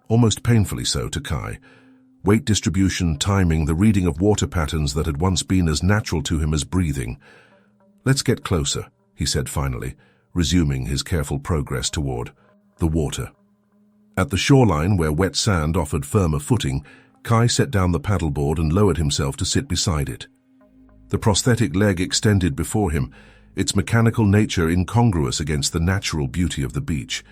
almost painfully so to Kai. Weight distribution, timing, the reading of water patterns that had once been as natural to him as breathing. "Let's get closer," he said finally, resuming his careful progress toward the water. At the shoreline, where wet sand offered firmer footing, Kai set down the paddleboard and lowered himself to sit beside it. The prosthetic leg extended before him, its mechanical nature incongruous against the natural beauty of the beach.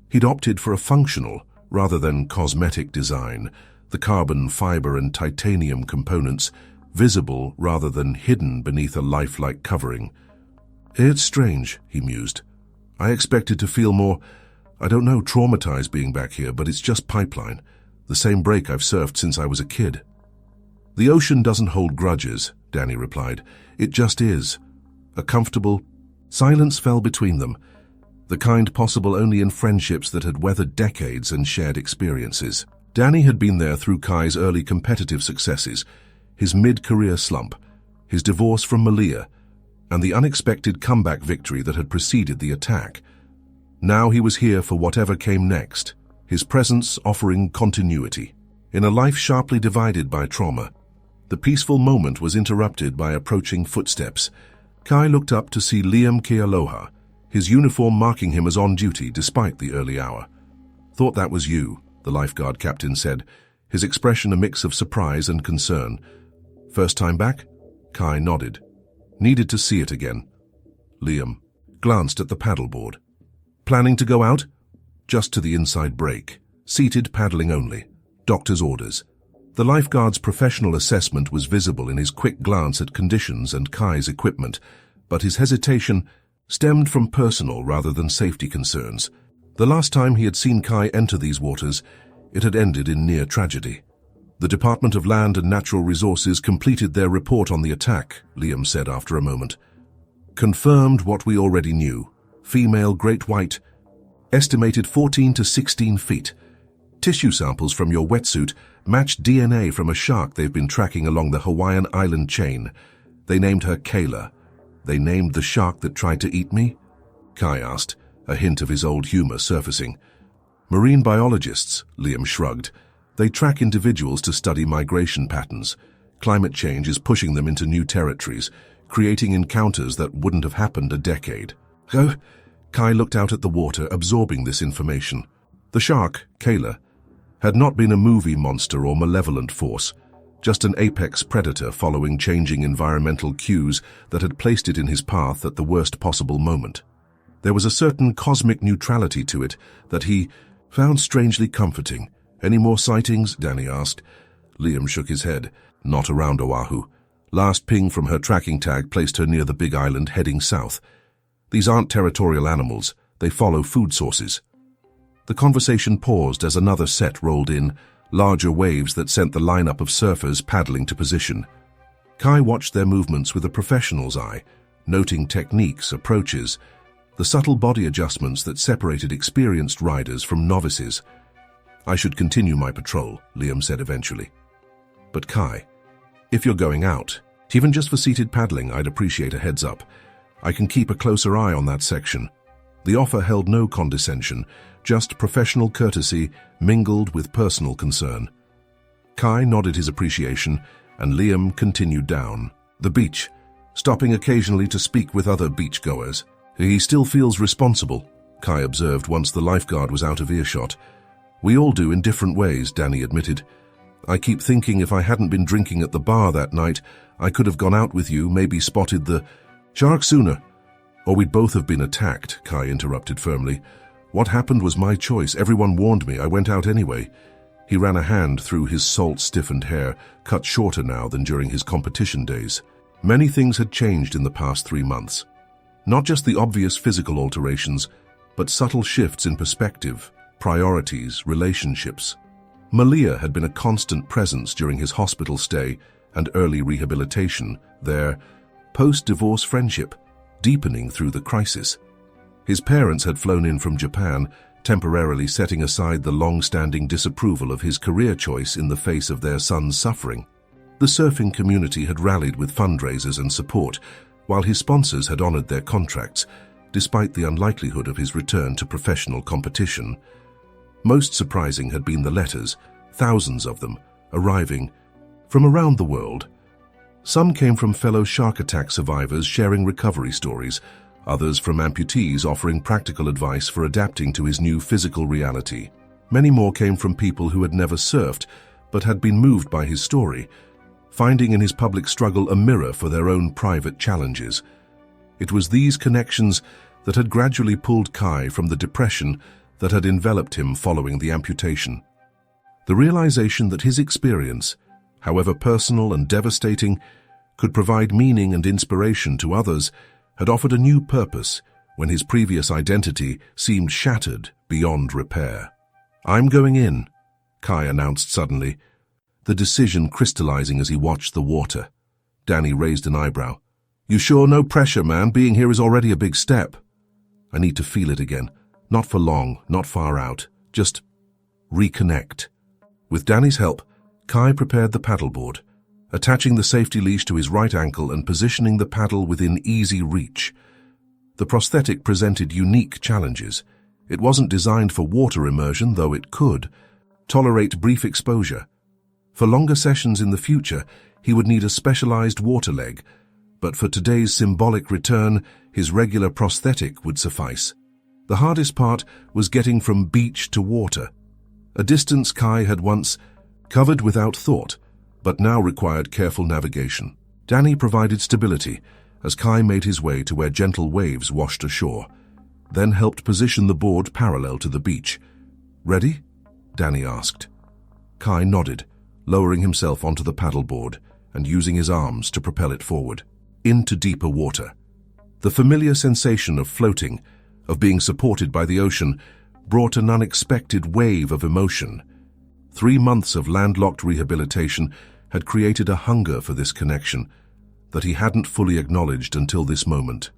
He'd opted for a functional, rather than cosmetic design, the carbon fiber and titanium components visible rather than hidden beneath a lifelike covering. "It's strange," he mused. "I expected to feel more, I don't know, traumatized being back here, but it's just pipeline, the same break I've surfed since I was a kid." "The ocean doesn't hold grudges," Danny replied. "It just is." A comfortable silence fell between them, the kind possible only in friendships that had weathered decades and shared experiences. Danny had been there through Kai's early competitive successes, his mid-career slump, his divorce from Malia, and the unexpected comeback victory that had preceded the attack. Now he was here for whatever came next, his presence offering continuity. In a life sharply divided by trauma, the peaceful moment was interrupted by approaching footsteps. Kai looked up to see Liam Kealoha, his uniform marking him as on duty despite the early hour. "Thought that was you," the lifeguard captain said, his expression a mix of surprise and concern. "First time back?" Kai nodded. "Needed to see it again." Liam glanced at the paddleboard. "Planning to go out?" "Just to the inside break. Seated paddling only. Doctor's orders." The lifeguard's professional assessment was visible in his quick glance at conditions and Kai's equipment, but his hesitation stemmed from personal rather than safety concerns. The last time he had seen Kai enter these waters, it had ended in near tragedy. "The Department of Land and Natural Resources completed their report on the attack," Liam said after a moment. "Confirmed what we already knew. Female great white, estimated 14 to 16 feet. Tissue samples from your wetsuit matched DNA from a shark they've been tracking along the Hawaiian island chain. They named her Kayla. They named the shark that tried to eat me?" Kai asked, a hint of his old humor surfacing. "Marine biologists," Liam shrugged. "They track individuals to study migration patterns. Climate change is pushing them into new territories, creating encounters that wouldn't have happened a decade." "Oh," Kai looked out at the water, absorbing this information. The shark, Kayla, had not been a movie monster or malevolent force, just an apex predator following changing environmental cues that had placed it in his path at the worst possible moment. There was a certain cosmic neutrality to it that he found strangely comforting. "Any more sightings?" Danny asked. Liam shook his head. "Not around Oahu. Last ping from her tracking tag placed her near the big island heading south. These aren't territorial animals. They follow food sources." The conversation paused as another set rolled in, larger waves that sent the lineup of surfers paddling to position. Kai watched their movements with a professional's eye, noting techniques, approaches, the subtle body adjustments that separated experienced riders from novices. "I should continue my patrol," Liam said eventually. "But Kai, if you're going out, even just for seated paddling, I'd appreciate a heads up. I can keep a closer eye on that section." The offer held no condescension, just professional courtesy mingled with personal concern. Kai nodded his appreciation, and Liam continued down the beach, stopping occasionally to speak with other beachgoers. "He still feels responsible," Kai observed once the lifeguard was out of earshot. "We all do in different ways," Danny admitted. I keep thinking if I hadn't been drinking at the bar that night, I could have gone out with you, maybe spotted the shark sooner. Or we'd both have been attacked, Kai interrupted firmly. What happened was my choice. Everyone warned me. I went out anyway. He ran a hand through his salt-stiffened hair, cut shorter now than during his competition days. Many things had changed in the past 3 months. Not just the obvious physical alterations, but subtle shifts in perspective, priorities, relationships. Malia had been a constant presence during his hospital stay and early rehabilitation, their post-divorce friendship deepening through the crisis. His parents had flown in from Japan, temporarily setting aside the long-standing disapproval of his career choice in the face of their son's suffering. The surfing community had rallied with fundraisers and support, while his sponsors had honored their contracts, despite the unlikelihood of his return to professional competition. Most surprising had been the letters, thousands of them, arriving from around the world. Some came from fellow shark attack survivors sharing recovery stories, others from amputees offering practical advice for adapting to his new physical reality. Many more came from people who had never surfed, but had been moved by his story, finding in his public struggle a mirror for their own private challenges. It was these connections that had gradually pulled Kai from the depression that had enveloped him following the amputation. The realization that his experience, however personal and devastating, could provide meaning and inspiration to others, had offered a new purpose when his previous identity seemed shattered beyond repair. "I'm going in," Kai announced suddenly, the decision crystallizing as he watched the water. Danny raised an eyebrow. "You sure? No pressure, man. Being here is already a big step." "I need to feel it again. Not for long, not far out. Just reconnect." With Danny's help, Kai prepared the paddleboard, attaching the safety leash to his right ankle and positioning the paddle within easy reach. The prosthetic presented unique challenges. It wasn't designed for water immersion, though it could tolerate brief exposure. For longer sessions in the future, he would need a specialized water leg, but for today's symbolic return, his regular prosthetic would suffice. The hardest part was getting from beach to water, a distance Kai had once covered without thought, but now required careful navigation. Danny provided stability as Kai made his way to where gentle waves washed ashore, then helped position the board parallel to the beach. "Ready?" Danny asked. Kai nodded, lowering himself onto the paddleboard and using his arms to propel it forward, into deeper water. The familiar sensation of floating, of being supported by the ocean, brought an unexpected wave of emotion. 3 months of landlocked rehabilitation had created a hunger for this connection that he hadn't fully acknowledged until this moment.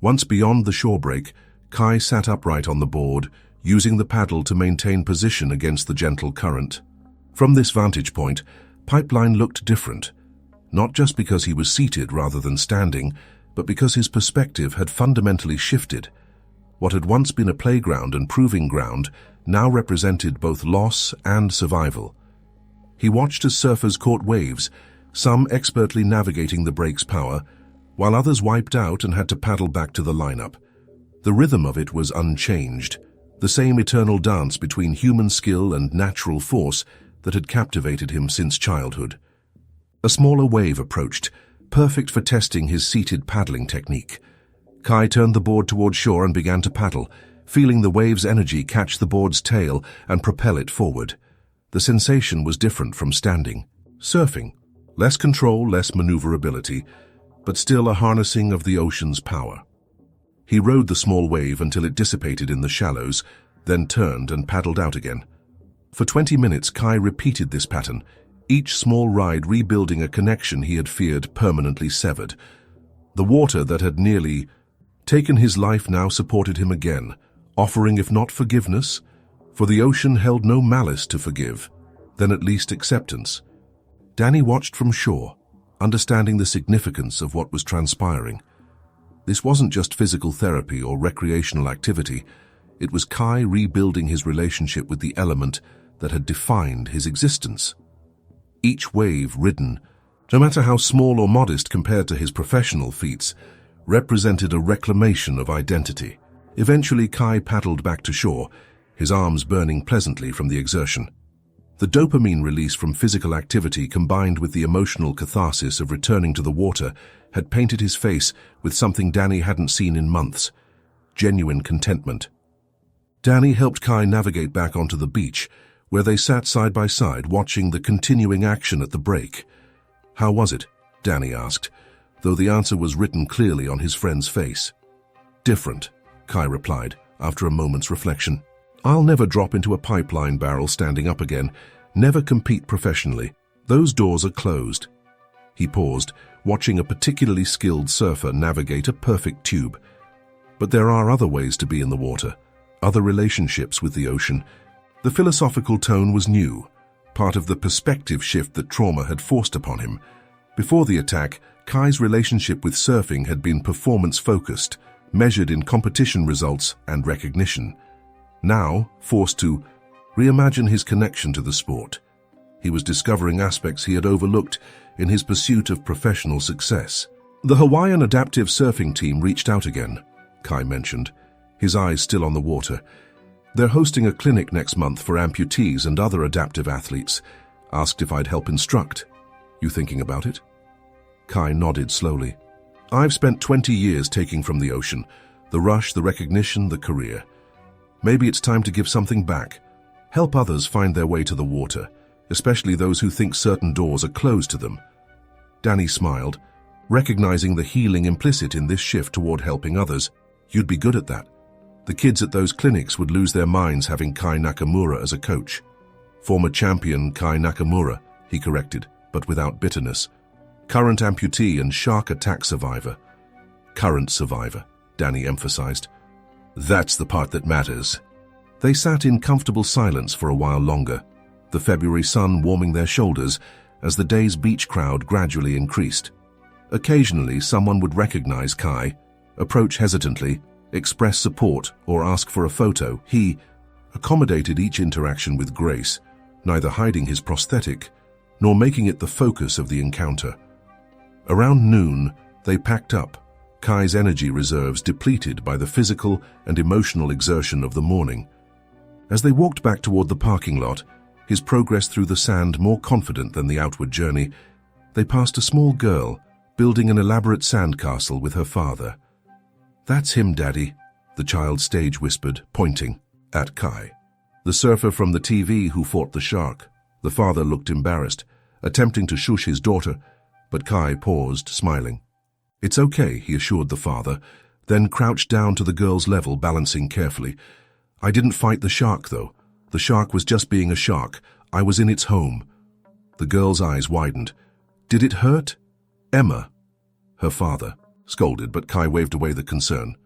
Once beyond the shore break, Kai sat upright on the board, using the paddle to maintain position against the gentle current. From this vantage point, Pipeline looked different, not just because he was seated rather than standing, but because his perspective had fundamentally shifted. What had once been a playground and proving ground now represented both loss and survival. He watched as surfers caught waves, some expertly navigating the break's power, while others wiped out and had to paddle back to the lineup. The rhythm of it was unchanged, the same eternal dance between human skill and natural force that had captivated him since childhood. A smaller wave approached, perfect for testing his seated paddling technique. Kai turned the board toward shore and began to paddle, feeling the wave's energy catch the board's tail and propel it forward. The sensation was different from standing. Surfing. Less control, less maneuverability, but still a harnessing of the ocean's power. He rode the small wave until it dissipated in the shallows, then turned and paddled out again. For 20 minutes, Kai repeated this pattern, each small ride rebuilding a connection he had feared permanently severed. The water that had nearly taken his life now supported him again, offering if not forgiveness, for the ocean held no malice to forgive, then at least acceptance. Danny watched from shore, understanding the significance of what was transpiring. This wasn't just physical therapy or recreational activity. It was Kai rebuilding his relationship with the element that had defined his existence. Each wave ridden, no matter how small or modest compared to his professional feats, represented a reclamation of identity. Eventually, Kai paddled back to shore, his arms burning pleasantly from the exertion. The dopamine release from physical activity combined with the emotional catharsis of returning to the water had painted his face with something Danny hadn't seen in months: genuine contentment. Danny helped Kai navigate back onto the beach, where they sat side by side watching the continuing action at the break. "How was it?" Danny asked, though the answer was written clearly on his friend's face. "Different," Kai replied, after a moment's reflection. "I'll never drop into a pipeline barrel standing up again, never compete professionally. Those doors are closed." He paused, watching a particularly skilled surfer navigate a perfect tube. But there are other ways to be in the water, other relationships with the ocean. The philosophical tone was new, part of the perspective shift that trauma had forced upon him. Before the attack, Kai's relationship with surfing had been performance-focused, measured in competition results and recognition. Now, forced to reimagine his connection to the sport, he was discovering aspects he had overlooked in his pursuit of professional success. "The Hawaiian adaptive surfing team reached out again," Kai mentioned, his eyes still on the water. "They're hosting a clinic next month for amputees and other adaptive athletes. Asked if I'd help instruct. You thinking about it?" Kai nodded slowly. "I've spent 20 years taking from the ocean, the rush, the recognition, the career. Maybe it's time to give something back, help others find their way to the water, especially those who think certain doors are closed to them." Danny smiled, recognizing the healing implicit in this shift toward helping others. "You'd be good at that." The kids at those clinics would lose their minds having Kai Nakamura as a coach. "Former champion Kai Nakamura," he corrected, but without bitterness. "Current amputee and shark attack survivor." "Current survivor," Danny emphasized. "That's the part that matters." They sat in comfortable silence for a while longer, the February sun warming their shoulders as the day's beach crowd gradually increased. Occasionally, someone would recognize Kai, approach hesitantly, express support, or ask for a photo. He accommodated each interaction with grace, neither hiding his prosthetic nor making it the focus of the encounter. Around noon, they packed up, Kai's energy reserves depleted by the physical and emotional exertion of the morning. As they walked back toward the parking lot, his progress through the sand more confident than the outward journey, they passed a small girl building an elaborate sandcastle with her father. "That's him, Daddy," the child stage whispered, pointing at Kai. "The surfer from the TV who fought the shark." The father looked embarrassed, attempting to shush his daughter, but Kai paused, smiling. "It's okay," he assured the father, then crouched down to the girl's level, balancing carefully. "I didn't fight the shark, though. The shark was just being a shark. I was in its home." The girl's eyes widened. "Did it hurt?" "Emma," her father scolded, but Kai waved away the concern.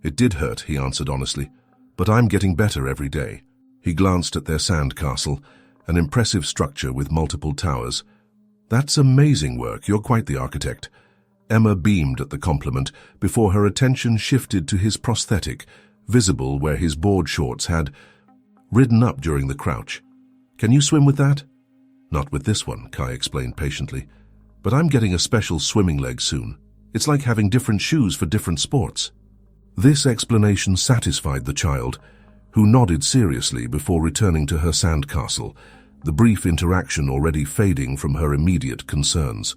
"It did hurt," he answered honestly, "but I'm getting better every day." He glanced at their sand castle, an impressive structure with multiple towers. "That's amazing work. You're quite the architect." Emma beamed at the compliment before her attention shifted to his prosthetic, visible where his board shorts had ridden up during the crouch. "Can you swim with that?" "Not with this one," Kai explained patiently. "But I'm getting a special swimming leg soon. It's like having different shoes for different sports." This explanation satisfied the child, who nodded seriously before returning to her sandcastle, the brief interaction already fading from her immediate concerns.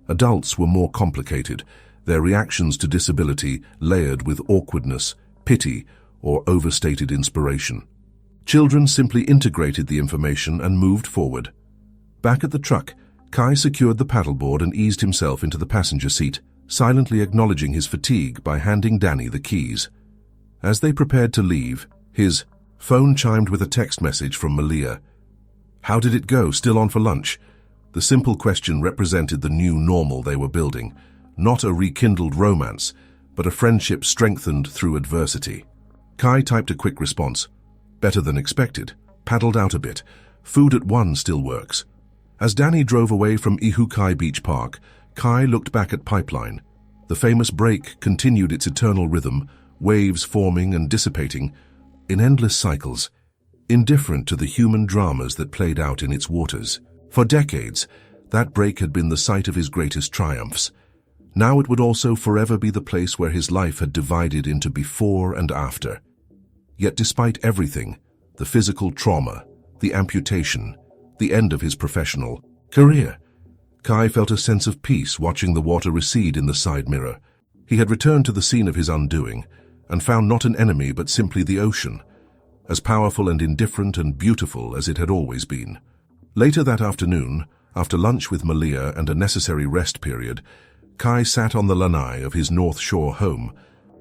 Adults were more complicated, their reactions to disability layered with awkwardness, pity, or overstated inspiration. Children simply integrated the information and moved forward. Back at the truck, Kai secured the paddleboard and eased himself into the passenger seat, silently acknowledging his fatigue by handing Danny the keys. As they prepared to leave, his phone chimed with a text message from Malia. "How did it go? Still on for lunch?" The simple question represented the new normal they were building, not a rekindled romance, but a friendship strengthened through adversity. Kai typed a quick response. "Better than expected. Paddled out a bit. Food at 1 still works." As Danny drove away from Ihukai Beach Park, Kai looked back at Pipeline. The famous break continued its eternal rhythm, waves forming and dissipating, in endless cycles, indifferent to the human dramas that played out in its waters. For decades, that break had been the site of his greatest triumphs. Now it would also forever be the place where his life had divided into before and after. Yet despite everything, the physical trauma, the amputation, the end of his professional career. Kai felt a sense of peace watching the water recede in the side mirror. He had returned to the scene of his undoing and found not an enemy but simply the ocean, as powerful and indifferent and beautiful as it had always been. Later that afternoon, after lunch with Malia and a necessary rest period, Kai sat on the lanai of his North Shore home,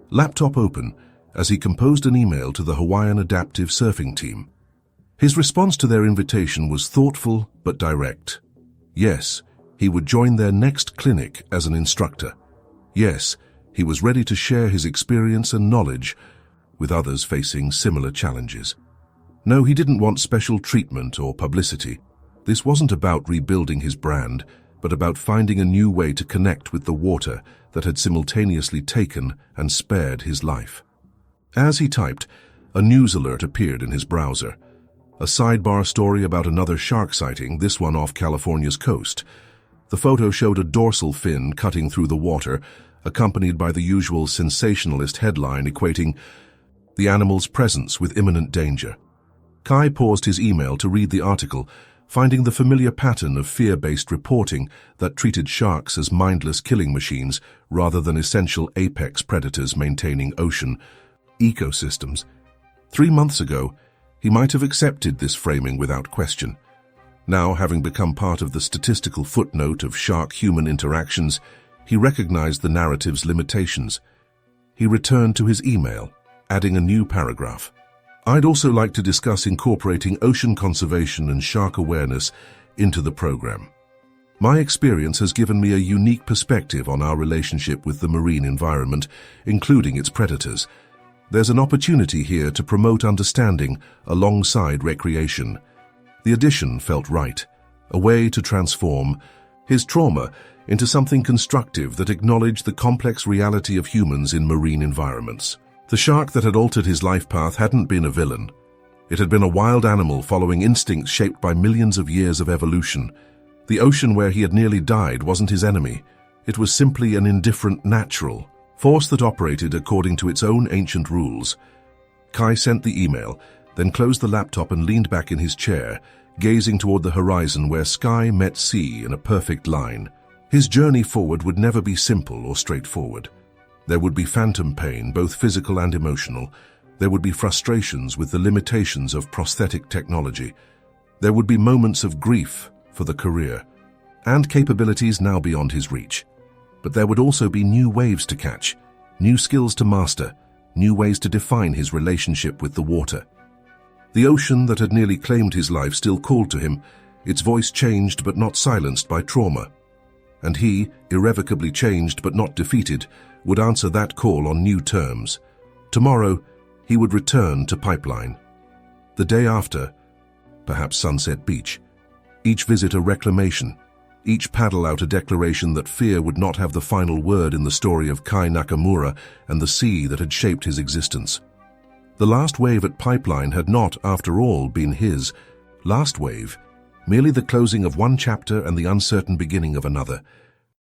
laptop open, as he composed an email to the Hawaiian Adaptive Surfing team. His response to their invitation was thoughtful but direct. Yes, he would join their next clinic as an instructor. Yes, he was ready to share his experience and knowledge with others facing similar challenges. No, he didn't want special treatment or publicity. This wasn't about rebuilding his brand, but about finding a new way to connect with the water that had simultaneously taken and spared his life. As he typed, a news alert appeared in his browser. A sidebar story about another shark sighting, this one off California's coast. The photo showed a dorsal fin cutting through the water, accompanied by the usual sensationalist headline equating the animal's presence with imminent danger. Kai paused his email to read the article, finding the familiar pattern of fear-based reporting that treated sharks as mindless killing machines rather than essential apex predators maintaining ocean ecosystems. 3 months ago, he might have accepted this framing without question. Now, having become part of the statistical footnote of shark-human interactions, he recognized the narrative's limitations. He returned to his email, adding a new paragraph. I'd also like to discuss incorporating ocean conservation and shark awareness into the program. My experience has given me a unique perspective on our relationship with the marine environment, including its predators. There's an opportunity here to promote understanding alongside recreation. The addition felt right, a way to transform his trauma into something constructive that acknowledged the complex reality of humans in marine environments. The shark that had altered his life path hadn't been a villain. It had been a wild animal following instincts shaped by millions of years of evolution. The ocean where he had nearly died wasn't his enemy. It was simply an indifferent natural force that operated according to its own ancient rules. Kai sent the email, then closed the laptop and leaned back in his chair, gazing toward the horizon where sky met sea in a perfect line. His journey forward would never be simple or straightforward. There would be phantom pain, both physical and emotional. There would be frustrations with the limitations of prosthetic technology. There would be moments of grief for the career, and capabilities now beyond his reach. But there would also be new waves to catch, new skills to master, new ways to define his relationship with the water. The ocean that had nearly claimed his life still called to him, its voice changed but not silenced by trauma. And he, irrevocably changed but not defeated, would answer that call on new terms. Tomorrow, he would return to Pipeline. The day after, perhaps Sunset Beach. Each visit a reclamation, each paddle out a declaration that fear would not have the final word in the story of Kai Nakamura and the sea that had shaped his existence. The last wave at Pipeline had not, after all, been his last wave, merely the closing of one chapter and the uncertain beginning of another.